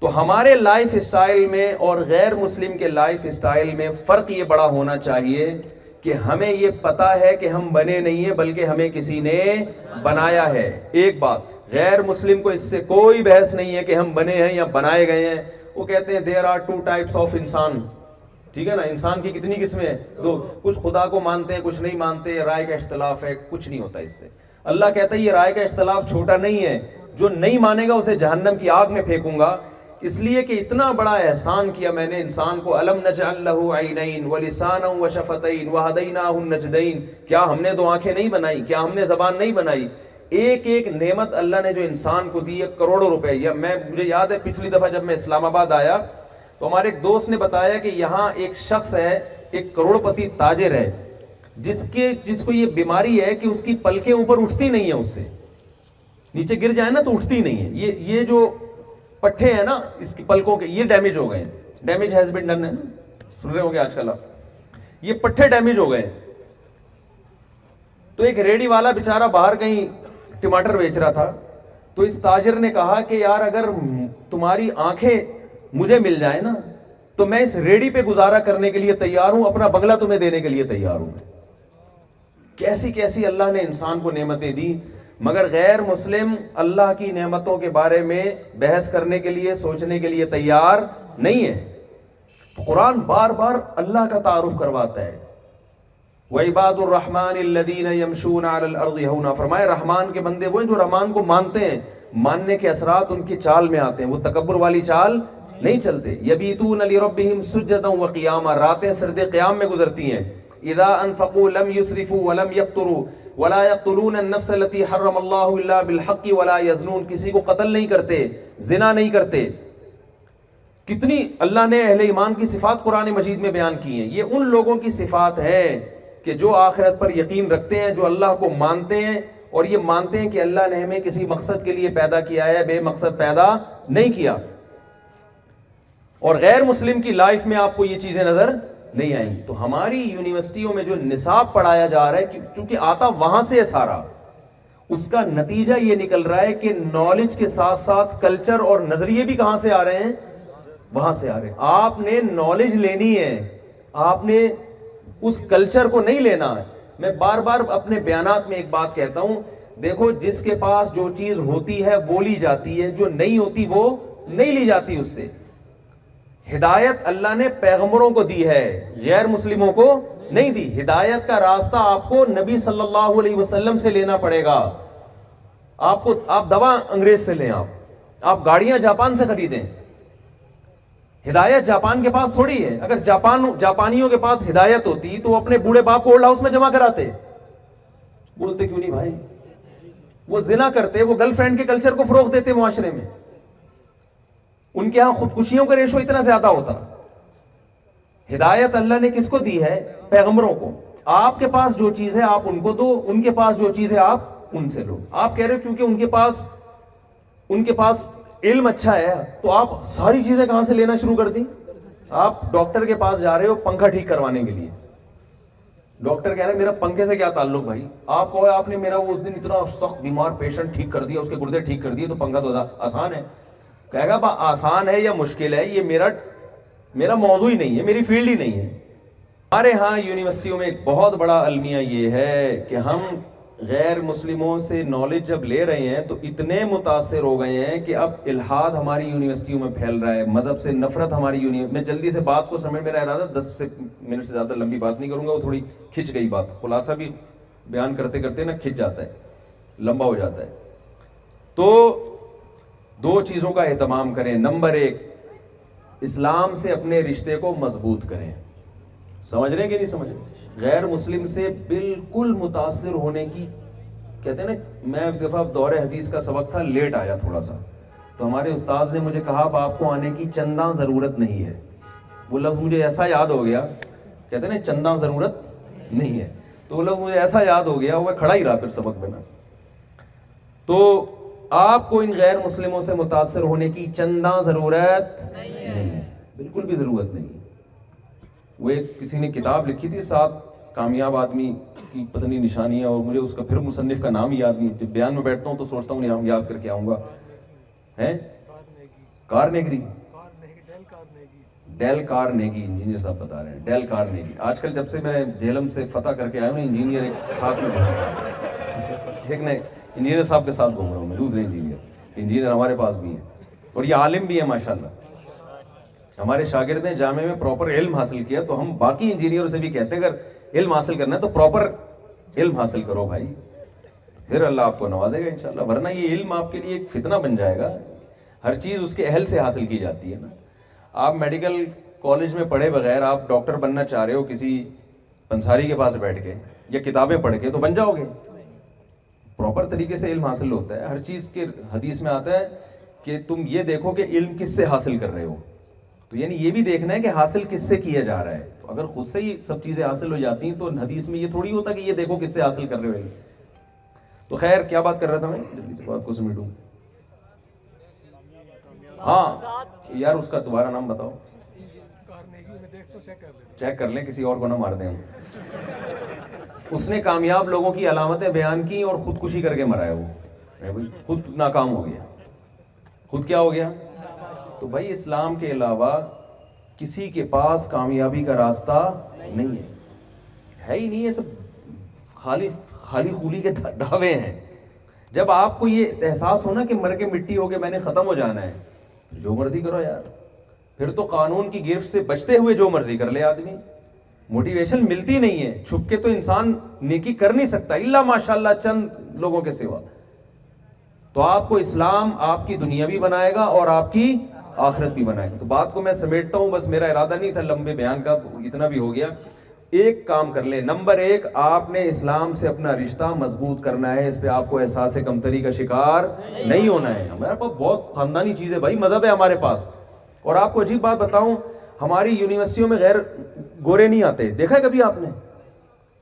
تو ہمارے لائف اسٹائل میں اور غیر مسلم کے لائف اسٹائل میں فرق یہ بڑا ہونا چاہیے کہ ہمیں یہ پتا ہے کہ ہم بنے نہیں ہیں بلکہ ہمیں کسی نے بنایا ہے۔ ایک بات، غیر مسلم کو اس سے کوئی بحث نہیں ہے کہ ہم بنے ہیں یا بنائے گئے ہیں۔ وہ کہتے ہیں there are two types of انسان، ٹھیک ہے نا، انسان کی کتنی قسمیں ہیں؟ دو، کچھ خدا کو مانتے ہیں، کچھ نہیں مانتے، رائے کا اختلاف ہے، کچھ نہیں ہوتا اس سے۔ اللہ کہتا ہے یہ رائے کا اختلاف چھوٹا نہیں ہے، جو نہیں مانے گا اسے جہنم کی آگ میں پھینکوں گا، اس لیے کہ اتنا بڑا احسان کیا میں نے انسان کو۔ الم نجعل له عینین ولسانا وشفتین وہدیناہ النجدین، کیا ہم نے دو آنکھیں نہیں بنائی؟ کیا ہم نے زبان نہیں بنائی؟ ایک ایک نعمت اللہ نے جو انسان کو دی ہے، کروڑوں روپے۔ یا مجھے یاد ہے پچھلی دفعہ جب میں اسلام آباد آیا تو ہمارے ایک دوست نے بتایا کہ یہاں ایک شخص ہے، ایک کروڑ پتی تاجر ہے، جس کو یہ بیماری ہے کہ اس کی پلکیں اوپر اٹھتی نہیں ہیں، اس سے نیچے گر جائے نا تو اٹھتی نہیں ہے۔ یہ جو پٹھے ہیں نا اس کی پلکوں کے، یہ ڈیمیج ہو گئے ہیں، ڈیمیج ہیز بین ڈن ہے، سن رہے ہو گے آج کل آپ، یہ پٹھے ڈیمیج ہو گئے۔ تو ایک ریڑی والا بیچارہ باہر کہیں ٹماٹر بیچ رہا تھا، تو اس تاجر نے کہا کہ یار اگر تمہاری آنکھیں مجھے مل جائیں نا تو میں اس ریڑی پہ گزارا کرنے کے لیے تیار ہوں، اپنا بنگلہ تمہیں دینے کے لیے تیار ہوں۔ کیسی کیسی اللہ نے انسان کو نعمتیں دی، مگر غیر مسلم اللہ کی نعمتوں کے بارے میں بحث کرنے کے لیے، سوچنے کے لیے تیار نہیں ہے۔ قرآن بار بار اللہ کا تعارف کرواتا ہے، وَعِبَادُ الرَّحْمَنِ الَّذِينَ يَمْشُونَ عَلَى الْأَرْضِ هَوْنًا، فرمائے رحمان کے بندے وہ ہیں جو رحمان کو مانتے ہیں، ماننے کے اثرات ان کی چال میں آتے ہیں، وہ تکبر والی چال نہیں چلتے۔ يَبِيتُونَ لِرَبِّهِمْ سُجَّدًا وَقِيَامًا، راتیں سرد قیام میں گزرتی ہیں۔ اذا انفقوا لم يسرفوا ولم يقتروا ولا يقتلون النفس التي حرم الله الا بالحق ولا يزنون، کسی کو قتل نہیں کرتے، زنا نہیں کرتے۔ کتنی اللہ نے اہل ایمان کی صفات قرآن مجید میں بیان کی ہیں۔ یہ ان لوگوں کی صفات ہے کہ جو آخرت پر یقین رکھتے ہیں، جو اللہ کو مانتے ہیں، اور یہ مانتے ہیں کہ اللہ نے ہمیں کسی مقصد کے لیے پیدا کیا ہے، بے مقصد پیدا نہیں کیا۔ اور غیر مسلم کی لائف میں آپ کو یہ چیزیں نظر نہیں آئیں گی۔ تو ہماری یونیورسٹیوں میں جو نصاب پڑھایا جا رہا ہے، چونکہ آتا وہاں سے ہے سارا، اس کا نتیجہ یہ نکل رہا ہے کہ نالج کے ساتھ ساتھ کلچر اور نظریے بھی کہاں سے آ رہے ہیں؟ وہاں سے آ رہے ہیں۔ آپ نے نالج لینی ہے، آپ نے اس کلچر کو نہیں لینا ہے۔ میں بار بار اپنے بیانات میں ایک بات کہتا ہوں، دیکھو جس کے پاس جو چیز ہوتی ہے وہ لی جاتی ہے، جو نہیں ہوتی وہ نہیں لی جاتی اس سے۔ ہدایت اللہ نے پیغمبروں کو دی ہے، غیر مسلموں کو نہیں دی۔ ہدایت کا راستہ آپ کو نبی صلی اللہ علیہ وسلم سے لینا پڑے گا۔ آپ دوا انگریز سے لیں، آپ آپ گاڑیاں جاپان سے خریدیں. ہدایت جاپان کے پاس تھوڑی ہے. اگر جاپانیوں کے پاس ہدایت ہوتی تو وہ اپنے بوڑھے باپ کو اولڈ ہاؤس میں جمع کراتے. بولتے کیوں نہیں بھائی؟ وہ زنا کرتے, وہ گرل فرینڈ کے کلچر کو فروغ دیتے معاشرے میں. ان کے ہاں خودکشیوں کا ریشو اتنا زیادہ ہوتا. ہدایت اللہ نے کس کو دی ہے؟ پیغمبروں کو. آپ کے پاس جو چیز ہے آپ ان کو دو, ان کے پاس جو چیز ہے آپ ان سے لو. آپ کہہ رہے ہو کیونکہ ان کے پاس علم اچھا ہے تو آپ ساری چیزیں کہاں سے لینا شروع کر دیں؟ آپ ڈاکٹر کے پاس جا رہے ہو پنکھا ٹھیک کروانے کے لیے. ڈاکٹر کہہ رہے ہیں میرا پنکھے سے کیا تعلق بھائی؟ آپ کہو آپ نے میرا وہ اس دن اتنا سخت بیمار پیشنٹ ٹھیک کر دیا, اس کے گردے ٹھیک کر دیے, تو پنکھا تو آسان ہے. کہے گا آسان ہے یا مشکل ہے, یہ میرا موضوع ہی نہیں ہے, میری فیلڈ ہی نہیں ہے. ہمارے ہاں یونیورسٹیوں میں ایک بہت بڑا المیہ یہ ہے کہ ہم غیر مسلموں سے نالج جب لے رہے ہیں تو اتنے متاثر ہو گئے ہیں کہ اب الحاد ہماری یونیورسٹیوں میں پھیل رہا ہے, مذہب سے نفرت ہماری میں جلدی سے بات کو سمجھ, میرا ارادہ 10 منٹ سے زیادہ لمبی بات نہیں کروں گا, وہ تھوڑی کھنچ گئی بات, خلاصہ بھی بیان کرتے کرتے نا کھنچ جاتا ہے, لمبا ہو جاتا ہے. تو 2 چیزوں کا اہتمام کریں. نمبر 1, اسلام سے اپنے رشتے کو مضبوط کریں. سمجھ رہے ہیں کہ نہیں سمجھ رہے؟ غیر مسلم سے بالکل متاثر ہونے کی, کہتے ہیں نا, میں ایک دفعہ دور حدیث کا سبق تھا, لیٹ آیا تھوڑا سا, تو ہمارے استاذ نے مجھے کہا اب آپ کو آنے کی چنداں ضرورت نہیں ہے. وہ لفظ مجھے ایسا یاد ہو گیا, کہتے ہیں نا چنداں ضرورت نہیں ہے, تو وہ لفظ مجھے ایسا یاد ہو گیا, وہ کھڑا ہی رہا پھر سبق میں نا. تو آپ کو ان غیر مسلموں سے متاثر ہونے کی چنداں ضرورت نہیں ہے, بالکل بھی ضرورت نہیں. وہ ایک کسی نے کتاب لکھی تھی 7 کامیاب آدمی کی پتہ نہیں نشانیاں, اور مجھے اس کا پھر مصنف کا نام یاد نہیں. جب بیان میں بیٹھتا ہوں تو سوچتا ہوں نام یاد کر کے آؤں گا. ہیں کارنیگی, ڈیل کارنیگی, انجینئر صاحب بتا رہے ہیں, ڈیل کارنیگی. آج کل جب سے میں جہلم سے فتح کر کے آیا ہوں, انجینئر ایک ساتھ میں ایک نئے انجینئر صاحب کے ساتھ گھوم رہا ہوں میں, دوسرے انجینئر ہمارے پاس بھی ہیں, اور یہ عالم بھی ہے ماشاءاللہ. ہمارے شاگرد نے جامعہ میں پراپر علم حاصل کیا, تو ہم باقی انجینئر سے بھی کہتے ہیں اگر علم حاصل کرنا ہے تو پراپر علم حاصل کرو بھائی, پھر اللہ آپ کو نوازے گا انشاءاللہ. ورنہ یہ علم آپ کے لیے ایک فتنہ بن جائے گا. ہر چیز اس کے اہل سے حاصل کی جاتی ہے نا. آپ میڈیکل کالج میں پڑھے بغیر آپ ڈاکٹر بننا چاہ رہے ہو کسی پنساری کے پاس بیٹھ کے یا کتابیں پڑھ کے, تو بن جاؤ گے. پراپر طریقے سے علم حاصل ہوتا ہے. ہر چیز کے حدیث میں آتا ہے کہ تم یہ دیکھو کہ علم کس سے حاصل کر رہے ہو, تو یعنی یہ بھی دیکھنا ہے کہ حاصل کس سے کیا جا رہا ہے. تو اگر خود سے ہی سب چیزیں حاصل ہو جاتی ہیں تو حدیث میں یہ تھوڑی ہوتا کہ یہ دیکھو کس سے حاصل کر رہے ہو. تو خیر کیا بات کر رہا تھا میں, جلدی سے بات کو سمیٹوں. ہاں یار اس کا دوبارہ نام بتاؤ, چیک کر لیں, کسی اور کو نہ مار دیں ہم. اس نے کامیاب لوگوں کی علامتیں بیان کی اور خودکشی کر کے مرا ہے. وہ خود ناکام ہو گیا. خود کیا ہو گیا؟ تو بھائی اسلام کے علاوہ کسی کے پاس کامیابی کا راستہ نہیں ہے ہی نہیں. ہے سب خالی خولی کے دعوے ہیں. جب آپ کو یہ احساس ہونا کہ مر کے مٹی ہو کے میں نے ختم ہو جانا ہے, جو مرضی کرو یار. پھر تو قانون کی گرفت سے بچتے ہوئے جو مرضی کر لے آدمی. موٹیویشن ملتی نہیں ہے, چھپ کے تو انسان نیکی کر نہیں سکتا الا ماشاءاللہ چند لوگوں کے سوا. تو آپ کو اسلام آپ کی دنیا بھی بنائے گا اور آپ کی آخرت بھی بنائے گا. تو بات کو میں سمیٹتا ہوں, بس میرا ارادہ نہیں تھا لمبے بیان کا, اتنا بھی ہو گیا. ایک کام کر لیں. نمبر 1, آپ نے اسلام سے اپنا رشتہ مضبوط کرنا ہے. اس پہ آپ کو احساس کمتری کا شکار نہیں ہونا ہے. ہمارے پاس بہت خاندانی چیز ہے بھائی, مذہب ہے ہمارے پاس. اور آپ کو عجیب بات بتاؤں, ہماری یونیورسٹیوں میں غیر گورے نہیں آتے. دیکھا ہے کبھی آپ نے؟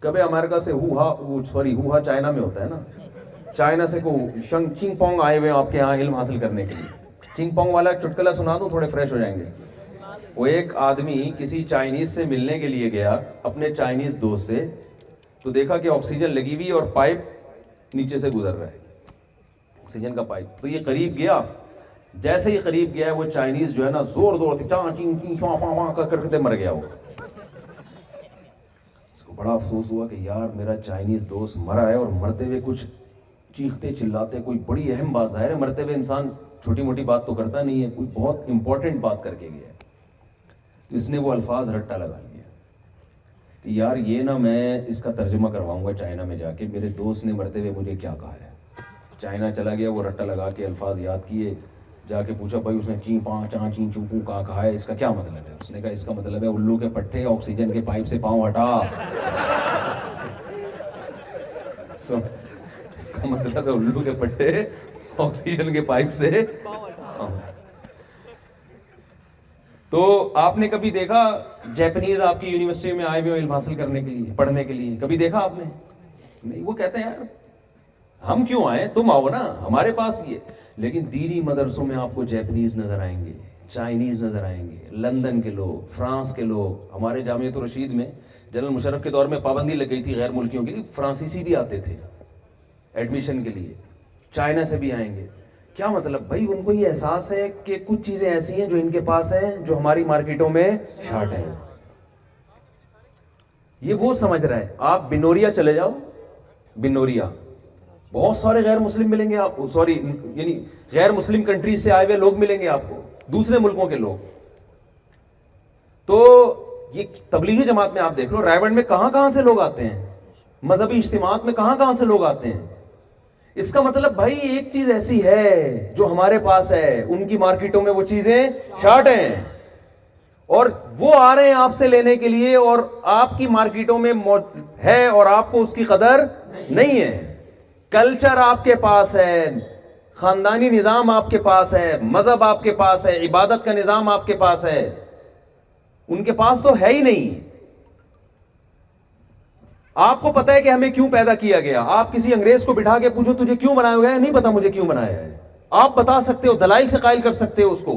کبھی امریکہ سے ہوہا چائنا میں ہوتا ہے نا, چائنا سے چنگ پونگ آئے ہوئے آپ کے یہاں علم حاصل کرنے کے لیے. چنگ پونگ والا چٹکلا سنا دوں, تھوڑے فریش ہو جائیں گے. وہ ایک آدمی کسی چائنیز سے ملنے کے لیے گیا اپنے چائنیز دوست سے, تو دیکھا کہ آکسیجن لگی ہوئی اور پائپ نیچے سے گزر رہا ہے, آکسیجن کا پائپ. تو یہ قریب گیا, جیسے ہی قریب گیا وہ چائنیز جو ہے نا زور سے کرتے مر گیا. وہ اس کو بڑا افسوس ہوا کہ یار میرا چائنیز دوست مرا ہے, اور مرتے ہوئے کچھ چیختے چلاتے, کوئی بڑی اہم بات. ظاہر ہے مرتے ہوئے انسان چھوٹی موٹی بات تو کرتا نہیں ہے, کوئی بہت امپورٹنٹ بات کر کے گیا ہے. تو اس نے وہ الفاظ رٹا لگا لیا کہ یار یہ نا میں اس کا ترجمہ کرواؤں گا چائنا میں جا کے, میرے دوست نے مرتے ہوئے مجھے کیا کہا ہے. چائنا چلا گیا, وہ رٹا لگا کے الفاظ یاد کیے, جا کے پوچھا بھائی اس نے چین پاں چاں چین چوپوں کا کہا ہے، اس کا کیا مطلب ہے؟ اس نے کہا اس کا مطلب ہے الو کے پٹھے آکسیجن کے پائپ سے پاؤں ہٹا. اس کا مطلب ہے الو کے پٹھے آکسیجن کے پائپ سے. تو آپ نے کبھی دیکھا جیپنیز آپ کی یونیورسٹی میں آئے ہوئے علم حاصل کرنے کے لیے، پڑھنے کے لیے، کبھی دیکھا آپ نے؟ نہیں. وہ کہتے ہیں یار ہم کیوں آئے، تم آؤ نا ہمارے پاس. یہ لیکن دینی مدرسوں میں آپ کو جیپنیز نظر آئیں گے، چائنیز نظر آئیں گے، لندن کے لوگ، فرانس کے لوگ. ہمارے جامعۃ الرشید میں جنرل مشرف کے دور میں پابندی لگ گئی تھی غیر ملکیوں کے لیے، فرانسیسی بھی آتے تھے ایڈمیشن کے لیے، چائنا سے بھی آئیں گے. کیا مطلب بھائی؟ ان کو یہ احساس ہے کہ کچھ چیزیں ایسی ہیں جو ان کے پاس ہیں جو ہماری مارکیٹوں میں شارٹ ہیں. یہ وہ سمجھ رہا ہے. آپ بنوریا چلے جاؤ، بنوریا بہت سارے غیر مسلم ملیں گے آپ، سوری یعنی غیر مسلم کنٹریز سے آئے ہوئے لوگ ملیں گے آپ کو، دوسرے ملکوں کے لوگ. تو یہ تبلیغی جماعت میں آپ دیکھ لو، رائے گنج میں کہاں کہاں سے لوگ آتے ہیں، مذہبی اجتماعات میں کہاں کہاں سے لوگ آتے ہیں. اس کا مطلب بھائی ایک چیز ایسی ہے جو ہمارے پاس ہے، ان کی مارکیٹوں میں وہ چیزیں شارٹ ہیں، اور وہ آ رہے ہیں آپ سے لینے کے لیے، اور آپ کی مارکیٹوں میں ہے اور آپ کو اس کی قدر نہیں ہے. کلچر آپ کے پاس ہے، خاندانی نظام آپ کے پاس ہے، مذہب آپ کے پاس ہے، عبادت کا نظام آپ کے پاس ہے، ان کے پاس تو ہے ہی نہیں. آپ کو پتا ہے کہ ہمیں کیوں پیدا کیا گیا. آپ کسی انگریز کو بٹھا کے پوچھو تجھے کیوں بنایا گیا ہے، نہیں پتا مجھے کیوں بنایا ہے. آپ بتا سکتے ہو، دلائل سے قائل کر سکتے ہو اس کو.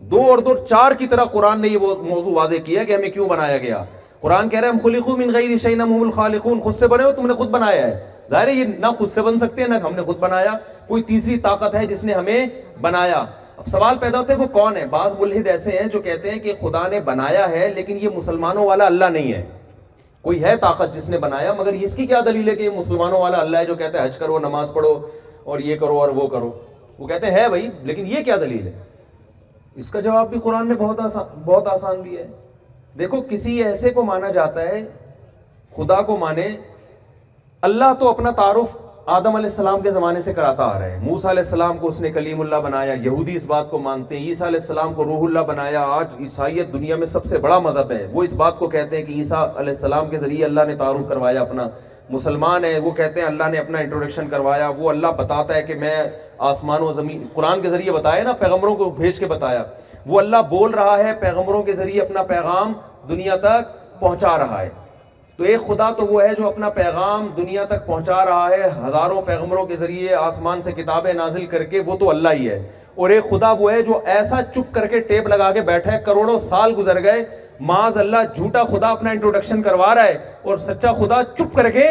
2 اور 2 4 کی طرح قرآن نے یہ موضوع واضح کیا کہ ہمیں کیوں بنایا گیا. قرآن کہہ رہے ہیں ہم خلقوا من غیر شیء ہم الخالقون، خود سے بنے ہو، تم نے خود بنایا ہے. ظاہر ہے یہ نہ خود سے بن سکتے ہیں، نہ ہم نے خود بنایا، کوئی تیسری طاقت ہے جس نے ہمیں بنایا. اب سوال پیدا ہوتا ہے وہ کون ہے. بعض ملحد ایسے ہیں جو کہتے ہیں کہ خدا نے بنایا ہے لیکن یہ مسلمانوں والا اللہ نہیں ہے. کوئی ہے طاقت جس نے بنایا، مگر اس کی کیا دلیل ہے کہ یہ مسلمانوں والا اللہ ہے جو کہتا ہے حج کرو، نماز پڑھو اور یہ کرو اور وہ کرو. وہ کہتے ہیں بھائی، لیکن یہ کیا دلیل ہے؟ اس کا جواب بھی قرآن نے بہت آسان دیا ہے. دیکھو کسی ایسے کو مانا جاتا ہے، خدا کو مانے. اللہ تو اپنا تعارف آدم علیہ السلام کے زمانے سے کراتا آ رہا ہے. موسیٰ علیہ السلام کو اس نے کلیم اللہ بنایا، یہودی اس بات کو مانتے ہیں. عیسیٰ علیہ السلام کو روح اللہ بنایا. آج عیسائیت دنیا میں سب سے بڑا مذہب ہے، وہ اس بات کو کہتے ہیں کہ عیسیٰ علیہ السلام کے ذریعے اللہ نے تعارف کروایا اپنا. مسلمان ہیں وہ کہتے ہیں اللہ نے اپنا انٹروڈکشن کروایا. وہ اللہ بتاتا ہے کہ میں آسمان و زمین، قرآن کے ذریعے بتایا نا، پیغمبروں کو بھیج کے بتایا. وہ اللہ بول رہا ہے، پیغمبروں کے ذریعے اپنا پیغام دنیا تک پہنچا رہا ہے. تو ایک خدا تو وہ ہے جو اپنا پیغام دنیا تک پہنچا رہا ہے ہزاروں پیغمبروں کے ذریعے آسمان سے کتابیں نازل کر کے، وہ تو اللہ ہی ہے. اور ایک خدا وہ ہے جو ایسا چپ کر کے ٹیپ لگا کے بیٹھا ہے، کروڑوں سال گزر گئے، معاذ اللہ جھوٹا خدا اپنا انٹروڈکشن کروا رہا ہے اور سچا خدا چپ کر کے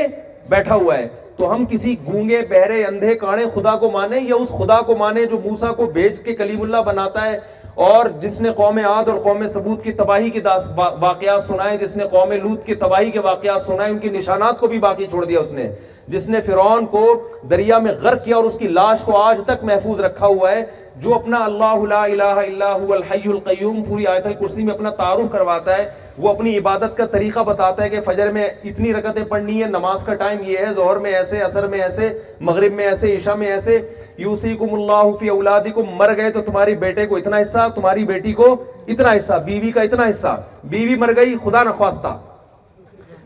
بیٹھا ہوا ہے. تو ہم کسی گونگے بہرے اندھے کانے خدا کو مانیں یا اس خدا کو مانیں جو موسیٰ کو بھیج کے کلیم اللہ بناتا ہے، اور جس نے قوم عاد اور قوم ثمود کی تباہی کی واقعات سنائے، جس نے قوم لوط کی تباہی کے واقعات سنائے، ان کی نشانات کو بھی باقی چھوڑ دیا اس نے، جس نے فرعون کو دریا میں غرق کیا اور اس کی لاش کو آج تک محفوظ رکھا ہوا ہے، جو اپنا اللہ لا الہ الا هو الحی القیوم پوری آیت الکرسی میں اپنا تعارف کرواتا ہے. وہ اپنی عبادت کا طریقہ بتاتا ہے کہ فجر میں اتنی رکعتیں پڑھنی ہے، نماز کا ٹائم یہ ہے، ظہر میں ایسے، عصر میں ایسے، مغرب میں ایسے، عشاء میں ایسے. یوصیکم اللہ فی اولادکم، مر گئے تو تمہاری بیٹے کو اتنا حصہ، تمہاری بیٹی کو اتنا حصہ، بیوی کا اتنا حصہ. بیوی مر گئی خدا نخواستہ،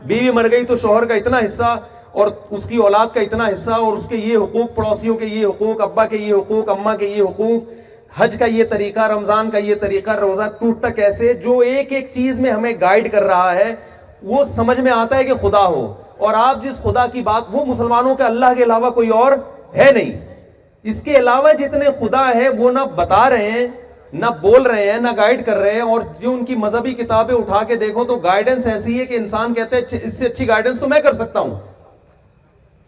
بیوی مر گئی تو شوہر کا اتنا حصہ اور اس کی اولاد کا اتنا حصہ، اور اس کے یہ حقوق، پڑوسیوں کے یہ حقوق، ابا کے یہ حقوق، اماں کے یہ حقوق، حج کا یہ طریقہ، رمضان کا یہ طریقہ، روزہ ٹوٹتا کیسے، جو ایک ایک چیز میں ہمیں گائیڈ کر رہا ہے. وہ سمجھ میں آتا ہے کہ خدا ہو، اور آپ جس خدا کی بات، وہ مسلمانوں کے اللہ کے علاوہ کوئی اور ہے نہیں. اس کے علاوہ جتنے خدا ہیں وہ نہ بتا رہے ہیں، نہ بول رہے ہیں، نہ گائیڈ کر رہے ہیں. اور جو ان کی مذہبی کتابیں اٹھا کے دیکھو تو گائیڈنس ایسی ہے کہ انسان کہتے ہیں اس سے اچھی گائیڈنس تو میں کر سکتا ہوں.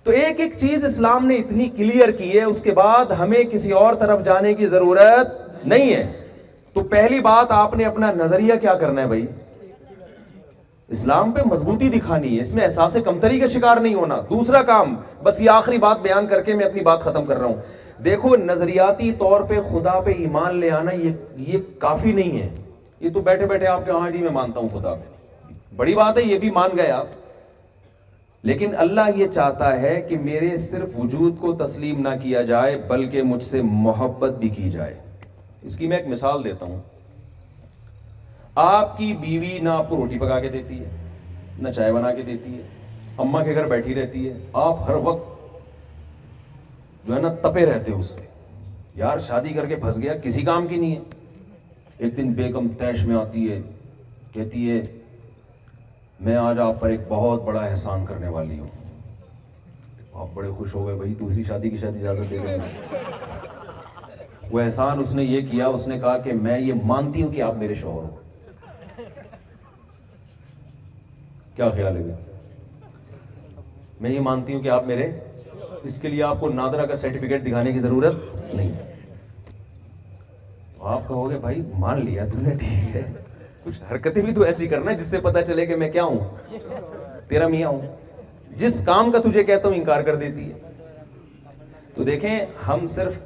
تو ایک ایک چیز اسلام نے اتنی کلیئر کی ہے، اس کے بعد ہمیں کسی اور طرف جانے کی ضرورت نہیں ہے. تو پہلی بات آپ نے اپنا نظریہ کیا کرنا ہے بھائی، اسلام پہ مضبوطی دکھانی ہے، اس میں احساس کمتری کا شکار نہیں ہونا. دوسرا کام، بس یہ آخری بات بیان کر کے میں اپنی بات ختم کر رہا ہوں. دیکھو نظریاتی طور پہ خدا پہ ایمان لے آنا یہ کافی نہیں ہے. یہ تو بیٹھے بیٹھے آپ کے ہاں جی میں مانتا ہوں خدا پہ، بڑی بات ہے، یہ بھی مان گئے آپ. لیکن اللہ یہ چاہتا ہے کہ میرے صرف وجود کو تسلیم نہ کیا جائے بلکہ مجھ سے محبت بھی کی جائے. اس کی میں ایک مثال دیتا ہوں. آپ کی بیوی نہ آپ کو روٹی پکا کے دیتی ہے، نہ چائے بنا کے دیتی ہے، اماں کے گھر بیٹھی رہتی ہے، آپ ہر وقت جو ہے نا تپے رہتے ہو اس سے. یار شادی کر کے پھنس گیا، کسی کام کی نہیں ہے. ایک دن بیگم طیش میں آتی ہے، کہتی ہے میں آج آپ پر ایک بہت بڑا احسان کرنے والی ہوں. آپ بڑے خوش ہو گئے، بھائی دوسری شادی کی شاید اجازت دے دیں. وہ احسان اس نے یہ کیا، اس نے کہا کہ میں یہ مانتی ہوں کہ آپ میرے شوہر ہو. کیا خیال ہے؟ میں یہ مانتی ہوں کہ آپ میرے، اس کے لیے آپ کو نادرا کا سرٹیفکیٹ دکھانے کی ضرورت نہیں. آپ کہو گے بھائی مان لیا تم نے، ٹھیک ہے، کچھ حرکتیں بھی تو ایسی کرنا جس سے پتا چلے کہ میں کیا ہوں، تیرا میاں ہوں. جس کام کا تجھے کہتا ہوں انکار کر دیتی ہے. تو دیکھیں ہم صرف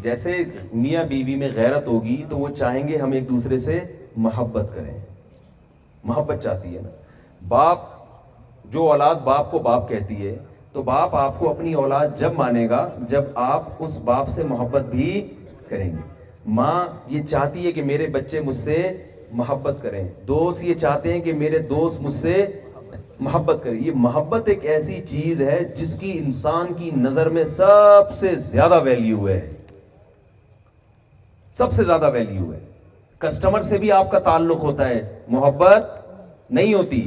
جیسے میاں بیوی میں غیرت ہوگی تو وہ چاہیں گے ہم ایک دوسرے سے محبت کریں. محبت چاہتی ہے نا. باپ، جو اولاد باپ کو باپ کہتی ہے تو باپ آپ کو اپنی اولاد جب مانے گا جب آپ اس باپ سے محبت بھی کریں گے. ماں یہ چاہتی ہے کہ میرے بچے مجھ سے محبت کریں. دوست یہ چاہتے ہیں کہ میرے دوست مجھ سے محبت کریں. یہ محبت ایک ایسی چیز ہے جس کی انسان کی نظر میں سب سے زیادہ ویلیو ہے، سب سے زیادہ ویلیو ہے. کسٹمر سے بھی آپ کا تعلق ہوتا ہے، محبت نہیں ہوتی.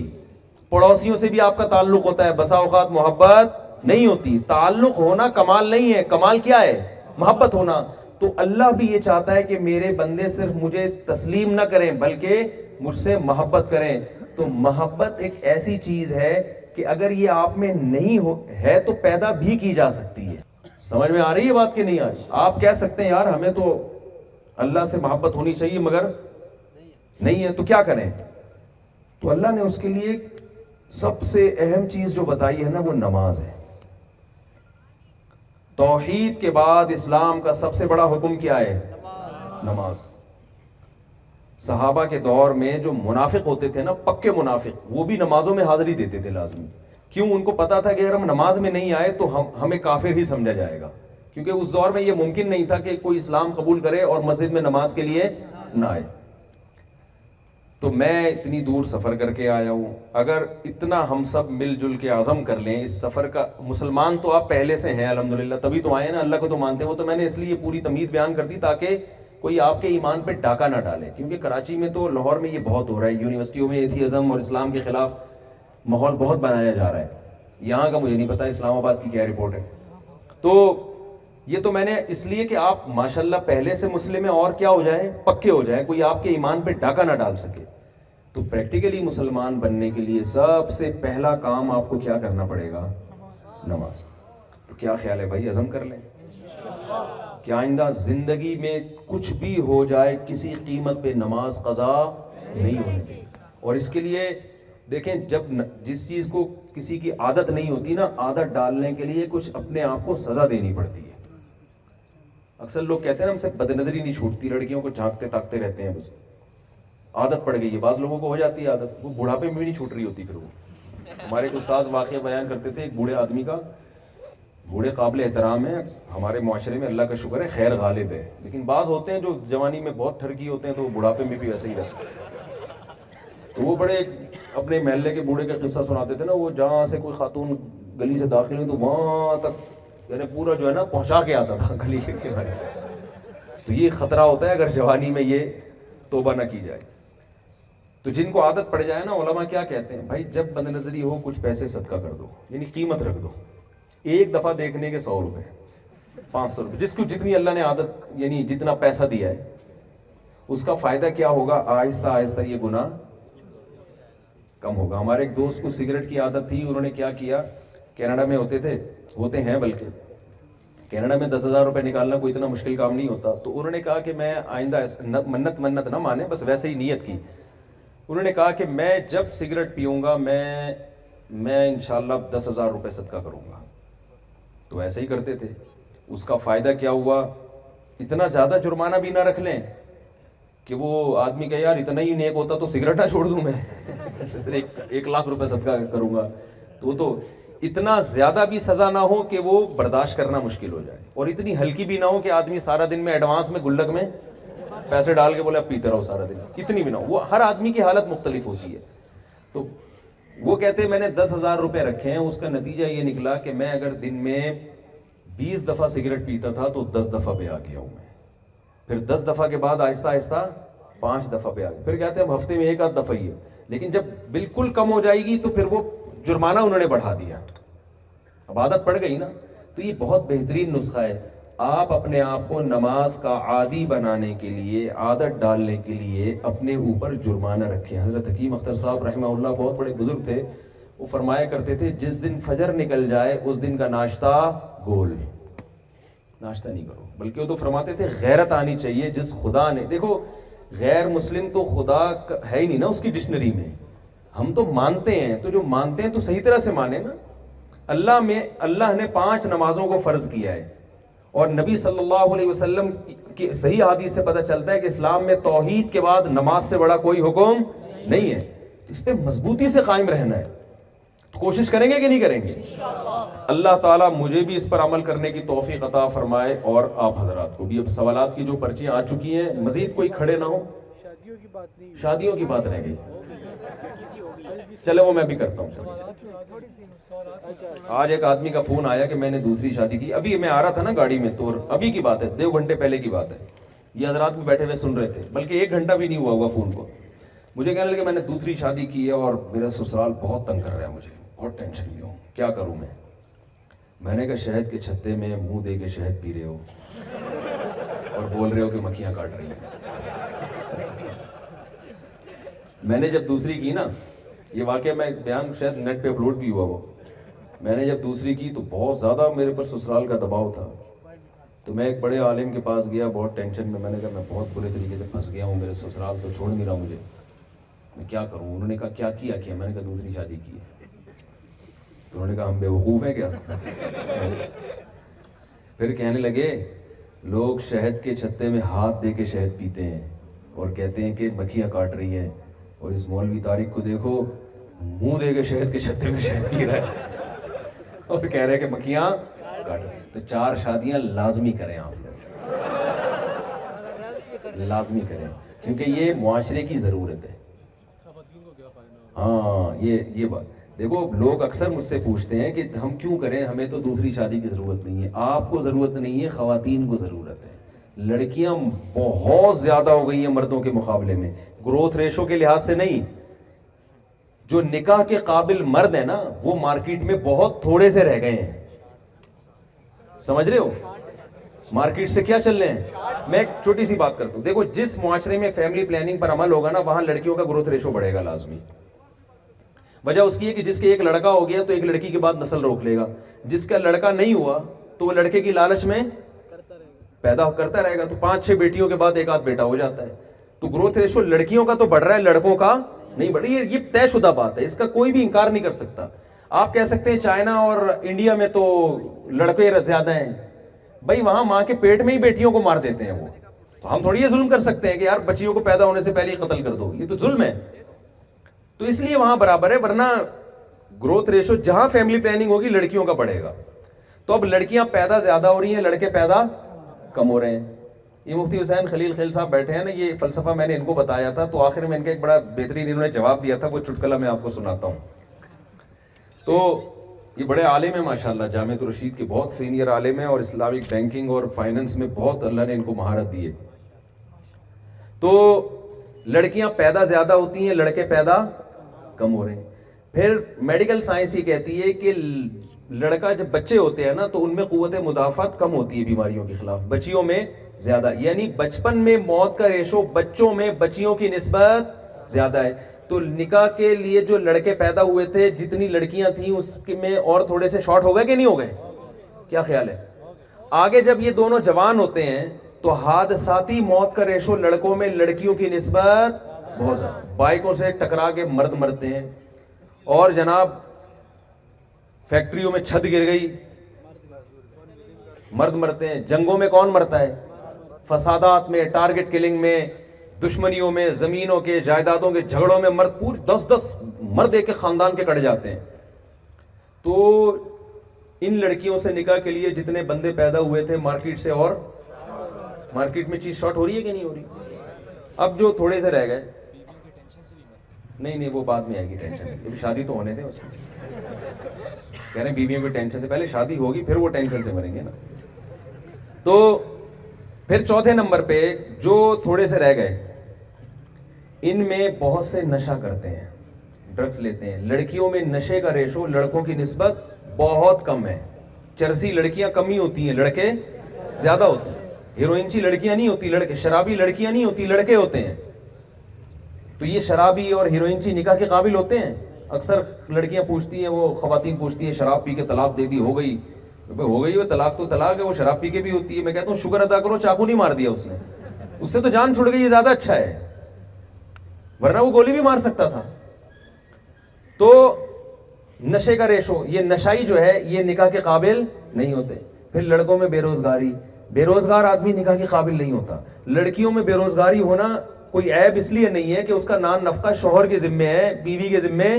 پڑوسیوں سے بھی آپ کا تعلق ہوتا ہے، بسا اوقات محبت نہیں ہوتی. تعلق ہونا کمال نہیں ہے، کمال کیا ہے؟ محبت ہونا. تو اللہ بھی یہ چاہتا ہے کہ میرے بندے صرف مجھے تسلیم نہ کریں بلکہ مجھ سے محبت کریں. تو محبت ایک ایسی چیز ہے کہ اگر یہ آپ میں نہیں ہے تو پیدا بھی کی جا سکتی ہے. سمجھ میں آ رہی ہے بات کہ نہیں آ رہی؟ آپ کہہ سکتے ہیں یار ہمیں تو اللہ سے محبت ہونی چاہیے مگر نہیں ہے، تو کیا کریں؟ تو اللہ نے اس کے لیے سب سے اہم چیز جو بتائی ہے نا وہ نماز ہے. توحید کے بعد اسلام کا سب سے بڑا حکم کیا ہے؟ نماز. صحابہ کے دور میں جو منافق ہوتے تھے نا، پکے منافق، وہ بھی نمازوں میں حاضری دیتے تھے لازمی. کیوں؟ ان کو پتا تھا کہ اگر ہم نماز میں نہیں آئے تو ہمیں کافر ہی سمجھا جائے گا. کیونکہ اس دور میں یہ ممکن نہیں تھا کہ کوئی اسلام قبول کرے اور مسجد میں نماز کے لیے نہ آئے. تو میں اتنی دور سفر کر کے آیا ہوں. اگر اتنا ہم سب مل جل کے عزم کر لیں اس سفر کا، مسلمان تو آپ پہلے سے ہیں الحمدللہ، تبھی تو آئے نا، اللہ کو تو مانتے. وہ تو میں نے اس لیے پوری تمہید بیان کر دی تاکہ کوئی آپ کے ایمان پہ ڈاکہ نہ ڈالے. کیونکہ کراچی میں تو، لاہور میں یہ بہت ہو رہا ہے، یونیورسٹیوں میں ایتھیزم اور اسلام کے خلاف ماحول بہت بنایا جا رہا ہے. یہاں کا مجھے نہیں پتا اسلام آباد کی کیا رپورٹ ہے. تو یہ تو میں نے اس لیے کہ آپ ماشاءاللہ پہلے سے مسلم ہیں اور کیا ہو جائیں، پکے ہو جائیں، کوئی آپ کے ایمان پہ ڈاکہ نہ ڈال سکے. تو پریکٹیکلی مسلمان بننے کے لیے سب سے پہلا کام آپ کو کیا کرنا پڑے گا؟ نماز. تو کیا خیال ہے بھائی، عزم کر لیں کہ آئندہ زندگی میں کچھ بھی ہو جائے کسی قیمت پہ نماز قضا نہیں ہونے دیں. اور اس کے لیے دیکھیں، جب جس چیز کو کسی کی عادت نہیں ہوتی نا، عادت ڈالنے کے لیے کچھ اپنے آپ کو سزا دینی پڑتی ہے. اکثر لوگ کہتے ہیں نا ہم سے بد نظری نہیں چھوٹتی، لڑکیوں کو جھانکتے تاکتے رہتے ہیں، بس عادت پڑ گئی ہے. بعض لوگوں کو ہو جاتی ہے عادت، وہ بڑھاپے میں بھی نہیں چھوٹ رہی ہوتی. پھر وہ ہمارے ایک استاذ واقعہ بیان کرتے تھے، ایک بوڑھے آدمی کا، بوڑھے قابل احترام ہے ہمارے معاشرے میں، اللہ کا شکر ہے خیر غالب ہے، لیکن بعض ہوتے ہیں جو جوانی میں بہت ٹھرکی ہوتے ہیں تو وہ بڑھاپے میں بھی ویسے ہی رہتے ہیں. تو وہ بڑے اپنے محلے کے بوڑھے کا قصہ سناتے تھے نا، وہ جہاں سے کوئی خاتون گلی سے داخل ہوئی تو وہاں تک یعنی پورا جو ہے نا پہنچا کے آتا تھا گلی کے کنارے. تو یہ خطرہ ہوتا ہے اگر جوانی میں یہ توبہ نہ کی جائے. تو جن کو عادت پڑ جائے نا، علماء کیا کہتے ہیں، بھائی جب بد نظری ہو کچھ پیسے صدقہ کر دو، یعنی قیمت رکھ دو. ایک دفعہ دیکھنے کے 100 روپے، 500 روپے، جس کو جتنی اللہ نے عادت یعنی جتنا پیسہ دیا ہے اس کا فائدہ کیا ہوگا، آہستہ آہستہ یہ گناہ کم ہوگا. ہمارے ایک دوست کو سگریٹ کی عادت تھی، انہوں نے کیا کیا، کینیڈا میں ہوتے ہیں بلکہ کینیڈا میں 10,000 روپے نکالنا کوئی اتنا مشکل کام نہیں ہوتا. تو انہوں نے کہا کہ میں آئندہ منت نہ مانے، بس ویسے ہی نیت کی. انہوں نے کہا کہ میں جب سگریٹ پیوں گا میں انشاءاللہ 10,000 روپے صدقہ کروں گا. تو ایسے ہی کرتے تھے. اس کا فائدہ کیا ہوا، اتنا زیادہ جرمانہ بھی نہ رکھ لیں کہ وہ آدمی کہ یار اتنا ہی نیک ہوتا تو سگریٹ نہ چھوڑ دوں میں 1 لاکھ روپے صدقہ کروں گا. تو وہ تو اتنا زیادہ بھی سزا نہ ہو کہ وہ برداشت کرنا مشکل ہو جائے, اور اتنی ہلکی بھی نہ ہو کہ آدمی سارا دن میں ایڈوانس میں گلک میں پیسے ڈال کے بولے اب پیتے رہو سارا دن, اتنی بھی نہ ہو. وہ ہر آدمی کی حالت مختلف ہوتی ہے. تو وہ کہتے ہیں میں نے 10,000 روپے رکھے ہیں, اس کا نتیجہ یہ نکلا کہ میں اگر دن میں 20 دفعہ سگریٹ پیتا تھا تو 10 دفعہ پہ آ گیا ہوں میں, پھر 10 دفعہ کے بعد آہستہ آہستہ 5 دفعہ پہ آ گیا, پھر کہتے ہیں اب ہفتے میں 1 آدھ دفعہ ہی ہے. لیکن جب بالکل کم ہو جائے گی تو پھر وہ جرمانہ انہوں نے بڑھا دیا, اب عادت پڑ گئی نا. تو یہ بہت بہترین نسخہ ہے. آپ اپنے آپ کو نماز کا عادی بنانے کے لیے, عادت ڈالنے کے لیے اپنے اوپر جرمانہ رکھیں. حضرت حکیم اختر صاحب رحمہ اللہ بہت بڑے بزرگ تھے, وہ فرمایا کرتے تھے جس دن فجر نکل جائے اس دن کا ناشتہ گول, ناشتہ نہیں کرو. بلکہ وہ تو فرماتے تھے غیرت آنی چاہیے جس خدا نے, دیکھو غیر مسلم تو خدا ہے ہی نہیں نا اس کی ڈکشنری میں, ہم تو مانتے ہیں, تو جو مانتے ہیں تو صحیح طرح سے مانے نا. اللہ نے 5 نمازوں کو فرض کیا ہے, اور نبی صلی اللہ علیہ وسلم کی صحیح حدیث سے پتہ چلتا ہے کہ اسلام میں توحید کے بعد نماز سے بڑا کوئی حکم نہیں ہے. اس پہ مضبوطی سے قائم رہنا ہے. تو کوشش کریں گے کہ نہیں کریں گے؟ اللہ تعالیٰ مجھے بھی اس پر عمل کرنے کی توفیق عطا فرمائے, اور آپ حضرات کو بھی. اب سوالات کی جو پرچیاں آ چکی ہیں, مزید کوئی کھڑے نہ ہو. شادیوں کی بات رہ گئی, چلے وہ میں بھی کرتا ہوں. آج ایک آدمی کا فون آیا کہ میں نے دوسری شادی کی. ابھی میں آ رہا تھا نا گاڑی میں, تو ابھی کی بات ہے, 2 گھنٹے پہلے کی بات ہے. یہ حضرات بھی بیٹھے ہوئے سن رہے تھے, بلکہ 1 گھنٹہ بھی نہیں ہوا ہوگا فون کو. مجھے کہنے لگے میں نے دوسری شادی کی ہے اور میرا سسرال بہت تنگ کر رہا ہے, مجھے بہت ٹینشن میں ہوں, کیا کروں میں. میں نے کہا شہد کے چھتے میں منہ دے کے شہد پی رہے ہو اور بول رہے ہو کہ مکھیاں کاٹ رہی ہیں. میں نے جب دوسری کی نا, یہ واقعہ میں بیان شاید نیٹ پہ اپلوڈ بھی ہوا وہ, میں نے جب دوسری کی تو بہت زیادہ میرے پر سسرال کا دباؤ تھا. تو میں ایک بڑے عالم کے پاس گیا بہت ٹینشن میں. میں نے کہا میں بہت برے طریقے سے پھنس گیا ہوں, میرے سسرال تو چھوڑ نہیں رہا مجھے, میں کیا کروں. انہوں نے کہا کیا کیا؟ میں نے کہا دوسری شادی کی ہے. تو انہوں نے کہا ہم بے وقوف ہیں کیا؟ پھر کہنے لگے لوگ شہد کے چھتے میں ہاتھ دے کے شہد پیتے ہیں اور کہتے ہیں کہ مکھیاں کاٹ رہی ہیں, اور اس مولوی طارق کو دیکھو منہ دے کے شہد کے چھتے میں شہد پی رہا ہے اور کہہ رہے ہیں کہ مکھیاں کاٹ رہی. تو 4 شادیاں لازمی کریں آپ لوگ, لازمی کریں, کیونکہ یہ معاشرے کی ضرورت ہے. ہاں یہ بات دیکھو, لوگ اکثر مجھ سے پوچھتے ہیں کہ ہم کیوں کریں, ہمیں تو دوسری شادی کی ضرورت نہیں ہے. آپ کو ضرورت نہیں ہے, خواتین کو ضرورت ہے. لڑکیاں بہت زیادہ ہو گئی ہیں مردوں کے مقابلے میں, گروتھ ریشو کے لحاظ سے نہیں. جو نکاح کے قابل مرد ہیں نا وہ مارکیٹ میں بہت تھوڑے سے رہ گئے ہیں, سمجھ رہے ہو مارکیٹ سے کیا چل رہے ہیں. میں ایک چھوٹی سی بات کرتا ہوں, دیکھو جس معاشرے میں فیملی پلاننگ پر عمل ہوگا نا وہاں لڑکیوں کا گروتھ ریشو بڑھے گا لازمی. وجہ اس کی ہے کہ جس کے ایک لڑکا ہو گیا تو ایک لڑکی کے بعد نسل روک لے گا, جس کا لڑکا نہیں ہوا تو وہ لڑکے کی لالچ میں پیدا کرتا رہے گا, تو 5-6 بیٹیوں کے بعد 1 آدھ بیٹا ہو جاتا ہے. تو گروتھ ریشو لڑکیوں کا تو بڑھ رہا ہے, لڑکوں کا نہیں بڑھ رہی. یہ طے شدہ بات ہے, اس کا کوئی بھی انکار نہیں کر سکتا. آپ کہہ سکتے ہیں چائنا اور انڈیا میں تو لڑکے زیادہ ہیں, بھائی وہاں ماں کے پیٹ میں ہی بیٹیوں کو مار دیتے ہیں وہ, تو ہم تھوڑی یہ ظلم کر سکتے ہیں کہ یار بچیوں کو پیدا ہونے سے پہلے ہی قتل کر دو, یہ تو ظلم ہے. تو اس لیے وہاں برابر ہے, ورنہ گروتھ ریشو جہاں فیملی پلاننگ ہوگی لڑکیوں کا بڑھے گا. تو اب لڑکیاں پیدا زیادہ ہو رہی ہیں, لڑکے پیدا کم ہو رہے ہیں. یہ مفتی حسین خلیل خیل صاحب بیٹھے ہیں نا, یہ فلسفہ میں نے ان کو بتایا تھا, تو آخر میں ان کا ایک بڑا بہترین انہوں نے جواب دیا تھا, وہ چٹکلا میں آپ کو سناتا ہوں. تو یہ بڑے عالم ہیں ماشاءاللہ, جامعۃ الرشید کے بہت سینئر عالم ہیں, اور اسلامک بینکنگ اور فائننس میں بہت اللہ نے ان کو مہارت دی ہے. تو لڑکیاں پیدا زیادہ ہوتی ہیں, لڑکے پیدا کم ہو رہے ہیں. پھر میڈیکل سائنس یہ کہتی ہے کہ لڑکا جب بچے ہوتے ہیں نا تو ان میں قوت مدافعت کم ہوتی ہے بیماریوں کے خلاف, بچیوں میں زیادہ, یعنی بچپن میں موت کا ریشو بچوں میں بچیوں کی نسبت زیادہ ہے. تو نکاح کے لیے جو لڑکے پیدا ہوئے تھے, جتنی لڑکیاں تھیں اس میں اور تھوڑے سے شارٹ ہو گئے کہ نہیں ہو گئے, کیا خیال ہے؟ آگے جب یہ دونوں جوان ہوتے ہیں تو حادثاتی موت کا ریشو لڑکوں میں لڑکیوں کی نسبت بہت زیادہ, بائکوں سے ٹکرا کے مرد مرتے ہیں, اور جناب فیکٹریوں میں چھت گر گئی مرد مرتے ہیں. جنگوں میں کون مرتا ہے؟ فسادات میں, ٹارگٹ کلنگ میں, دشمنیوں میں, زمینوں کے جائیدادوں کے جھگڑوں میں مرد, پورے 10 مرد ایک خاندان کے کٹ جاتے ہیں. تو ان لڑکیوں سے نکاح کے لیے جتنے بندے پیدا ہوئے تھے مارکیٹ سے، اور مارکیٹ میں چیز شارٹ ہو رہی ہے کہ نہیں ہو رہی؟ اب جو تھوڑے سے رہ گئے، نہیں وہ بعد میں آئے گی ٹینشن، شادی تو ہونے دیں اس میں، کہہ رہے ہیں بیویوں کی ٹینشن سے پہلے شادی ہوگی پھر وہ ٹینشن سے مریں گے نا. تو پھر چوتھے نمبر پہ جو تھوڑے سے رہ گئے، ان میں بہت سے نشہ کرتے ہیں، ڈرگز لیتے ہیں. لڑکیوں میں نشے کا ریشو لڑکوں کی نسبت بہت کم ہے. چرسی لڑکیاں کم ہی ہوتی ہیں، لڑکے زیادہ ہوتے ہیں. ہیروئنچی لڑکیاں نہیں ہوتی، لڑکے. شرابی لڑکیاں نہیں ہوتی، لڑکے ہوتے ہیں. تو یہ شرابی اور ہیروئنچی نکاح کے قابل ہوتے ہیں؟ اکثر لڑکیاں پوچھتی ہیں، وہ خواتین پوچھتی ہیں شراب پی کے طلاق دے دی، ہو گئی وہ طلاق تو طلاق ہے، وہ شراب پی کے بھی ہوتی ہے. میں کہتا ہوں شکر ادا کرو چاقو نہیں مار دیا اس نے، اس سے تو جان چھوڑ گئی، یہ زیادہ اچھا ہے، ورنہ وہ گولی بھی مار سکتا تھا. تو نشے کا ریشو، یہ نشائی جو ہے یہ نکاح کے قابل نہیں ہوتے. پھر لڑکوں میں بے روزگاری، بے روزگار آدمی نکاح کے قابل نہیں ہوتا. لڑکیوں میں بے روزگاری ہونا کوئی عیب اس لیے نہیں ہے کہ اس کا نان نفقہ شوہر کے ذمے ہے، بیوی کے ذمے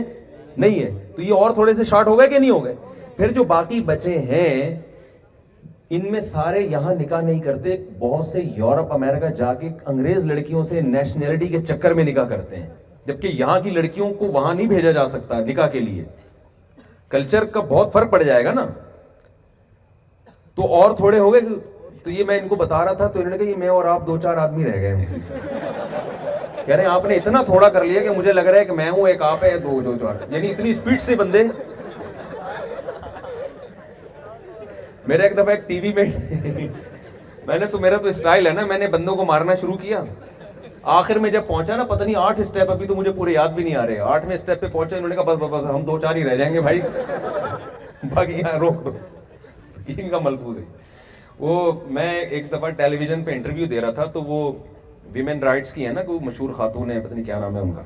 نہیں ہے. تو یہ اور تھوڑے سے شارٹ ہو گئے کہ نہیں ہو گئے؟ پھر جو باقی بچے ہیں ان میں سارے یہاں نکاح نہیں کرتے، بہت سے یورپ امریکہ جا کے انگریز لڑکیوں سے نیشنلٹی کے چکر میں نکاح کرتے ہیں، جبکہ یہاں کی لڑکیوں کو وہاں نہیں بھیجا جا سکتا نکاح کے لیے. کلچر کا بہت فرق پڑ جائے گا نا. تو اور تھوڑے ہو گئے. تو یہ میں ان کو بتا رہا تھا تو انہوں نے کہا یہ میں اور آپ 2-4 آدمی رہ گئے. کہہ رہے ہیں آپ نے اتنا تھوڑا کر لیا کہ مجھے لگ رہا ہے کہ میں ہوں ایک آپ ہے 2-4، یعنی اتنی سپیڈ سے بندے. میرا ایک دفعہ ایک ٹی وی میں نے تو میرا تو اسٹائل ہے نا، میں نے بندوں کو مارنا شروع کیا. آخر میں جب پہنچا نا، پتہ نہیں 8 اسٹیپ، ابھی تو مجھے پورے یاد بھی نہیں آ رہے، 8ویں اسٹیپ پہ پہنچے، انہوں نے کہا بس ہم 2-4 ہی رہ جائیں گے بھائی، باقی یہاں روک دو. ان کا ملفوظ ہے. وہ میں ایک دفعہ ٹیلی ویژن پہ انٹرویو دے رہا تھا، تو وہ ویمن رائٹس کی ہے نا، کوئی مشہور خاتون ہے، پتہ نہیں کیا نام ہے ان کا،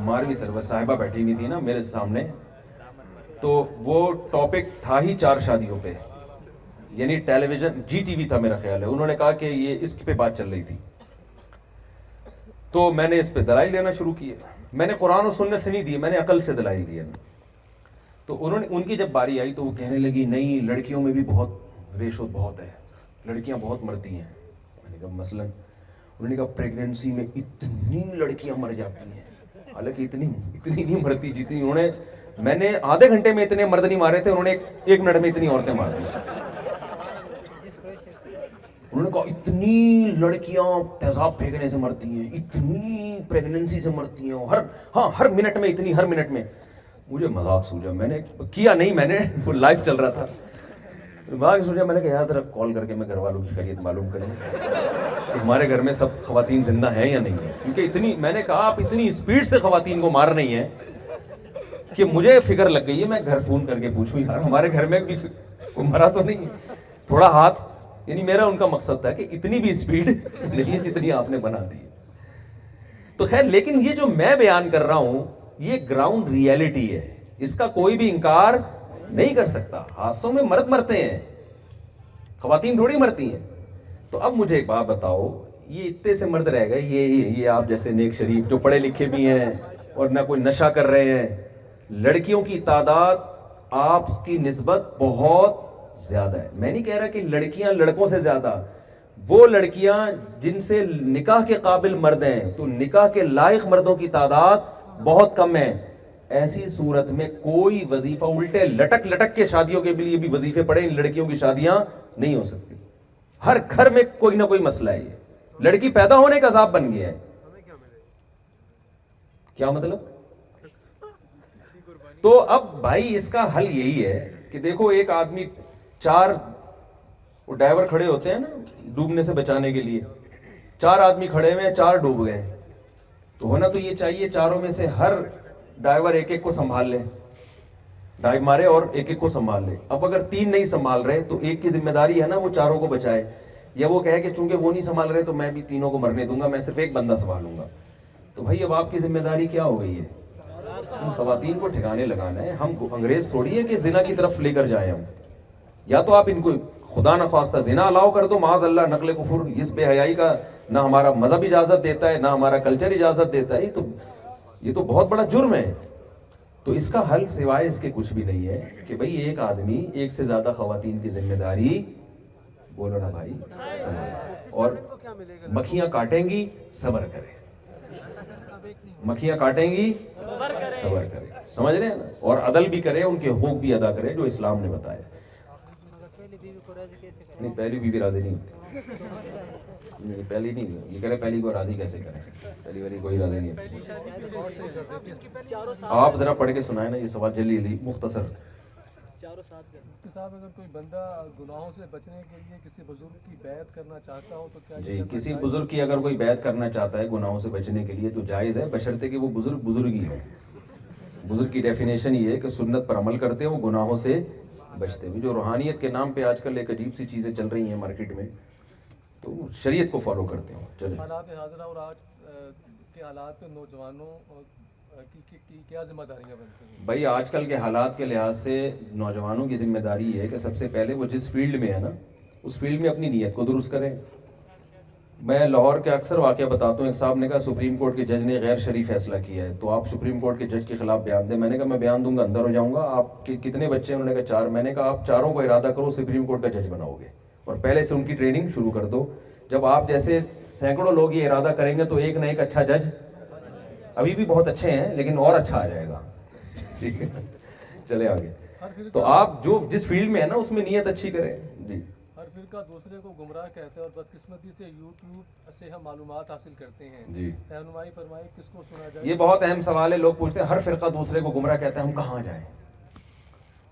ماروی سروس صاحبہ بیٹھی ہوئی تھی نا میرے سامنے. تو وہ ٹاپک تھا ہی 4 شادیوں پہ، یعنی ٹیلی ویژن جی ٹی وی تھا میرا خیال ہے. انہوں نے کہا کہ یہ اس پہ بات چل رہی تھی. تو میں نے اس پہ دلائل دینا شروع کیے. میں نے قرآن و سنت سے نہیں دیے، میں نے عقل سے دلائل دیے. تو انہوں نے، ان کی جب باری آئی تو وہ کہنے لگی نہیں لڑکیوں میں بھی بہت ریشو بہت ہے، لڑکیاں بہت مرتی ہیں. میں نے کہا مثلا، انہوں نے کہا پریگننسی میں اتنی لڑکیاں مر جاتی ہیں، حالانکہ اتنی نہیں مرتی جتنی انہوں نے، میں نے آدھے گھنٹے میں اتنے مرد نہیں مارے تھے، انہوں نے 1 منٹ میں اتنی عورتیں مار دی. انہوں نے کہا اتنی لڑکیاں تیزاب پھینکنے سے مرتی ہیں، اتنی پریگننسی سے مرتی ہیں، ہر منٹ میں اتنی، ہر منٹ میں. مجھے مذاق سوچا، میں نے کیا نہیں، میں نے وہ لائیو چل رہا تھا، مذاق سوچا. میں نے کہا یار کال کر کے میں گھر والوں کی خیریت معلوم کریں کہ ہمارے گھر میں سب خواتین زندہ ہیں یا نہیں ہیں. کیونکہ اتنی، میں نے کہا آپ اتنی اسپیڈ سے خواتین کو مار رہی ہیں کہ مجھے فکر لگ گئی ہے میں گھر فون کر کے پوچھوں یار ہمارے گھر میں بھی کوئی مرا تو نہیں ہے، تھوڑا ہاتھ. یعنی میرا ان کا مقصد تھا کہ اتنی بھی اسپیڈ نہیں ہے جتنی آپ نے بنا دی. تو خیر، لیکن یہ جو میں بیان کر رہا ہوں یہ گراؤنڈ ریئلٹی ہے، اس کا کوئی بھی انکار نہیں کر سکتا. حادثوں میں مرد مرتے ہیں، خواتین تھوڑی مرتی ہیں. تو اب مجھے ایک بات بتاؤ، یہ اتنے سے مرد رہ گئے، یہ آپ جیسے نیک شریف جو پڑھے لکھے بھی ہیں اور نہ کوئی نشہ کر رہے ہیں، لڑکیوں کی تعداد آپ کی نسبت بہت زیادہ ہے. میں نہیں کہہ رہا کہ لڑکیاں لڑکوں سے زیادہ، وہ لڑکیاں جن سے نکاح کے قابل مرد ہیں تو نکاح کے لائق مردوں کی تعداد بہت کم ہے. ایسی صورت میں کوئی وظیفہ، الٹے لٹک لٹک کے شادیوں کے لیے بھی وظیفے پڑے، ان لڑکیوں کی شادیاں نہیں ہو سکتی. ہر گھر میں کوئی نہ کوئی مسئلہ ہے. یہ لڑکی پیدا ہونے کا عذاب بن گیا ہے. کیا مطلب؟ تو اب بھائی اس کا حل یہی ہے کہ دیکھو، ایک آدمی 4 وہ ڈائیور کھڑے ہوتے ہیں نا ڈوبنے سے بچانے کے لیے، 4 آدمی کھڑے ہوئے ہیں، 4 ڈوب گئے. تو ہونا تو یہ چاہیے چاروں میں سے ہر ڈائیور ایک ایک کو سنبھال لے، ڈائیو مارے اور ایک ایک کو سنبھال لے. اب اگر 3 نہیں سنبھال رہے تو ایک کی ذمہ داری ہے نا وہ 4 کو بچائے، یا وہ کہے کہ چونکہ وہ نہیں سنبھال رہے تو میں بھی 3 کو مرنے دوں گا، میں صرف ایک بندہ سنبھالوں گا. تو بھائی اب آپ کی ذمہ داری کیا ہو گئی ہے؟ ان خواتین کو ٹھکانے لگانا ہے. ہم انگریز تھوڑی ہے کہ زنا کی طرف لے کر جائیں ہم. یا تو آپ ان کو خدا نخواستہ زنا الاؤ کر دو، معاذ اللہ، نقل کفر، اس بے حیائی کا نہ ہمارا مذہب اجازت دیتا ہے نہ ہمارا کلچر اجازت دیتا ہے. یہ تو بہت بڑا جرم ہے. تو اس کا حل سوائے اس کے کچھ بھی نہیں ہے کہ بھئی ایک آدمی ایک سے زیادہ خواتین کی ذمہ داری، بولو نا بھائی، اور مکھیاں کاٹیں گی صبر کرے، مکھیاں کاٹیں گی صبر کرے، سمجھ رہے ہیں نا، اور عدل بھی کرے، ان کے حقوق بھی ادا کرے جو اسلام نے بتایا۔ نہیں پہلی بیوی راضی نہیں ہوتی، نہیں پہلی نہیں، یہ کہہ رہے پہلی کو راضی کیسے کریں، پہلی والی کوئی راضی نہیں ہوتی۔ آپ ذرا پڑھ کے سنائیں نا یہ سوال جلدی جلدی مختصر۔ صاحب اگر کوئی بندہ گناہوں سے بچنے کے لیے کسی بزرگ کی بیعت کرنا چاہتا ہو تو کیا جی، کسی بزرگ کی اگر کوئی بیعت کرنا چاہتا ہے گناہوں سے بچنے کے لیے تو جائز ہے، بشرطے کہ وہ بزرگ ہی ہو۔ بزرگ کی ڈیفینیشن یہ ہے کہ سنت پر عمل کرتے ہو، گناہوں سے بچتے ہوئے۔ جو روحانیت کے نام پہ آج کل ایک عجیب سی چیزیں چل رہی ہیں مارکیٹ میں، تو شریعت کو فالو کرتے ہو۔ چلیں، حالات حاضرہ اور آج کے حالات پہ نوجوانوں کی کیا ذمہ داریاں بنتی ہیں؟ بھائی آج کل کے حالات کے لحاظ سے نوجوانوں کی ذمہ داری یہ ہے کہ سب سے پہلے وہ جس فیلڈ میں ہے نا اس فیلڈ میں اپنی نیت کو درست کریں۔ میں لاہور کے اکثر واقعہ بتاتا ہوں، ایک صاحب نے کہا سپریم کورٹ کے جج نے غیر شرعی فیصلہ کیا ہے، تو آپ سپریم کورٹ کے جج کے خلاف بیان دیں۔ میں نے کہا میں بیان دوں گا اندر ہو جاؤں گا۔ آپ کے کتنے بچے ہیں؟ انہوں نے کہا 4۔ میں نے کہا آپ چاروں کو ارادہ کرو سپریم کورٹ کا جج بناؤ گے، اور پہلے سے ان کی ٹریننگ شروع کر دو۔ جب آپ جیسے سینکڑوں لوگ یہ ارادہ کریں گے تو ایک نہ ایک اچھا جج، ابھی بھی بہت اچھے ہیں لیکن اور اچھا آ جائے گا۔ ٹھیک ہے، چلے آگے۔ تو آپ جو جس فیلڈ میں ہے نا اس میں نیت اچھی کریں۔ جی، ہر فرقہ دوسرے کو گمراہ کہتا ہے اور بدقسمتی سے یوٹیوب سے ہم معلومات حاصل کرتے ہیں۔ جی، رہنمائی فرمائے کس کو سنا جائے؟ یہ بہت اہم سوال ہے۔ لوگ پوچھتے ہیں ہر فرقہ دوسرے کو گمراہ کہتا ہے، ہم کہاں جائیں؟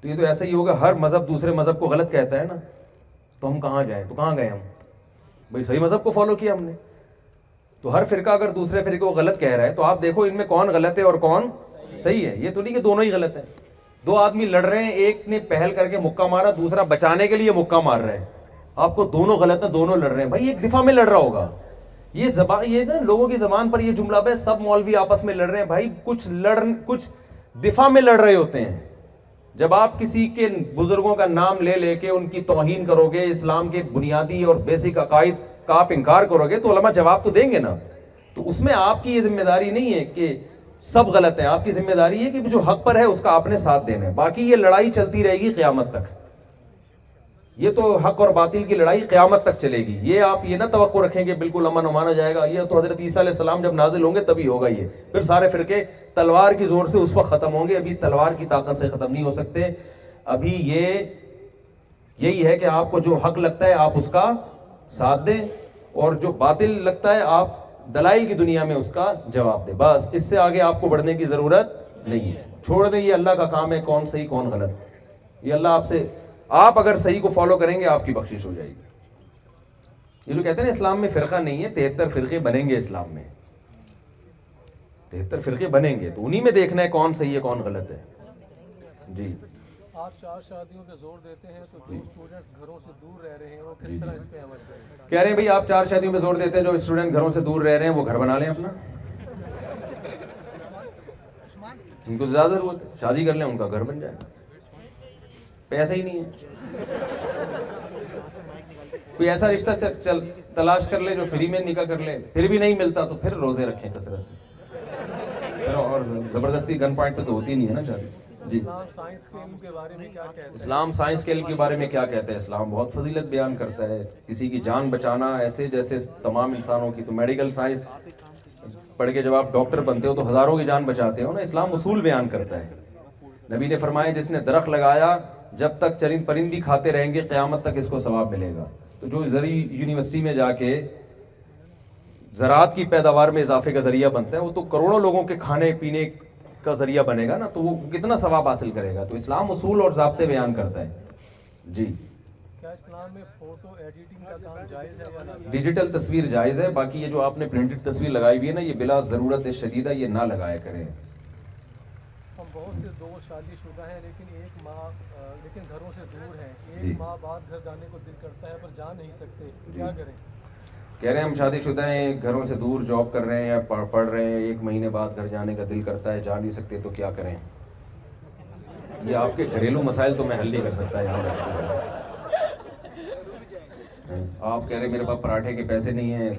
تو یہ تو ایسا ہی ہوگا، ہر مذہب دوسرے مذہب کو غلط کہتا ہے نا، تو ہم کہاں جائیں؟ تو کہاں گئے ہم؟ بھائی صحیح مذہب کو فالو کیا ہم نے۔ تو ہر فرقہ اگر دوسرے فرقے کو غلط کہہ رہا ہے تو آپ دیکھو ان میں کون غلط ہے اور کون صحیح ہے۔ یہ تو نہیں کہ دونوں ہی غلط ہیں۔ دو آدمی لڑ رہے ہیں، ایک نے پہل کر کے مکہ مارا، دوسرا بچانے کے لیے مکہ مار رہے ہیں، آپ کو دونوں غلط ہیں، دونوں لڑ رہے ہیں۔ بھائی ایک دفاع میں لڑ رہا ہوگا، یہ زبان، یہ نا لوگوں کی زبان پر یہ جملہ ہے سب مولوی آپس میں لڑ رہے ہیں۔ بھائی کچھ دفاع میں لڑ رہے ہوتے ہیں۔ جب آپ کسی کے بزرگوں کا نام لے لے کے ان کی توہین کرو گے، اسلام کے بنیادی اور بیسک عقائد کا آپ انکار کرو گے تو علماء جواب تو دیں گے نا۔ تو اس میں آپ کی یہ ذمہ داری نہیں ہے کہ سب غلط ہے، آپ کی ذمہ داری ہے کہ جو حق پر ہے اس کا آپ نے ساتھ دینا ہے۔ باقی یہ لڑائی چلتی رہے گی قیامت تک، یہ تو حق اور باطل کی لڑائی قیامت تک چلے گی۔ یہ آپ یہ نہ توقع رکھیں کہ بالکل امن و امان آ جائے گا، یہ تو حضرت عیسیٰ علیہ السلام جب نازل ہوں گے تبھی ہوگا۔ یہ پھر سارے فرقے تلوار کی زور سے اس وقت ختم ہوں گے، ابھی تلوار کی طاقت سے ختم نہیں ہو سکتے۔ ابھی یہی ہے کہ آپ کو جو حق لگتا ہے آپ اس کا ساتھ دیں، اور جو باطل لگتا ہے آپ دلائل کی دنیا میں اس کا جواب دیں۔ بس اس سے آگے آپ کو بڑھنے کی ضرورت نہیں ہے۔ چھوڑ دیں، یہ اللہ کا کام ہے، کون صحیح کون غلط، یہ اللہ آپ سے، آپ اگر صحیح کو فالو کریں گے آپ کی بخشش ہو جائے گی۔ یہ جو کہتے ہیں نا اسلام میں فرقہ نہیں ہے، 73 فرقے بنیں گے اسلام میں، 73 فرقے بنیں گے، تو انہی میں دیکھنا ہے کون صحیح ہے کون غلط ہے۔ جی، آپ 4 شادیوں پہ زور دیتے ہیں تو جو اسٹوڈنٹس گھروں سے دور رہ رہے ہیں وہ کس طرح اس پہ عمل کریں؟ کہہ رہے ہیں بھئی آپ 4 شادیوں پہ زور دیتے ہیں، جو اسٹوڈنٹ گھروں سے دور رہ رہے ہیں وہ گھر بنا لیں اپنا، ان کو زیادہ ضرورت ہے، شادی کر لیں ان کا گھر بن جائے، پیسہ ہی نہیں ہے۔ کوئی ایسا رشتہ تلاش کر لے جو فری میں نکاح کر لے، پھر بھی نہیں ملتا تو پھر روزے رکھیں کثرت سے، پھر اور زبردستی گن پوائنٹ پہ تو ہوتی نہیں ہے نا شادی۔ جی، اسلام سائنس کے علم کے بارے میں کیا کہتا ہے؟ اسلام سائنس کے علم کے بارے میں کیا کہتا ہے؟ اسلام بہت فضیلت بیان کرتا ہے، کسی کی جان بچانا ایسے جیسے تمام انسانوں کی۔ تو میڈیکل سائنس پڑھ کے جب آپ ڈاکٹر بنتے ہو تو ہزاروں کی جان بچاتے ہو نا، اسلام اصول بیان کرتا ہے۔ نبی نے فرمایا جس نے درخت لگایا جب تک چرند پرند بھی کھاتے رہیں گے قیامت تک اس کو ثواب ملے گا۔ تو جو زرعی یونیورسٹی میں جا کے زراعت کی پیداوار میں اضافے کا ذریعہ بنتا ہے، وہ تو کروڑوں لوگوں کے کھانے پینے کا ذریعہ بنے گا نا، تو وہ کتنا ثواب حاصل کرے گا۔ تو اسلام اصول اور ضابطے بیان کرتا ہے۔ جی، کیا اسلام میں فوٹو ایڈیٹنگ کا کام جائز ہے یا نہ؟ ڈیجیٹل تصویر جائز ہے، باقی یہ جو آپ نے پرنٹڈ تصویر لگائی ہوئی ہے نا، یہ بلا ضرورت شدیدہ یہ نہ لگایا کریں۔ ہم بہت سے دوست شادی شدہ ہیں لیکن گھروں سے دور ہیں، جی، ایک ماہ بعد گھر جانے کو دل کرتا ہے پر جا نہیں سکتے، کیا کریں؟ کہہ رہے ہیں ہم شادی شدہ ہیں، گھروں سے دور جاب کر رہے ہیں یا پڑھ رہے ہیں، 1 مہینے بعد گھر جانے کا دل کرتا ہے، جا نہیں سکتے، تو کیا کریں؟ یہ آپ کے گھریلو مسائل تو میں حل نہیں کر سکتا یہاں پہ۔ آپ کہہ رہے ہیں میرے پاس پراٹھے کے پیسے نہیں ہیں،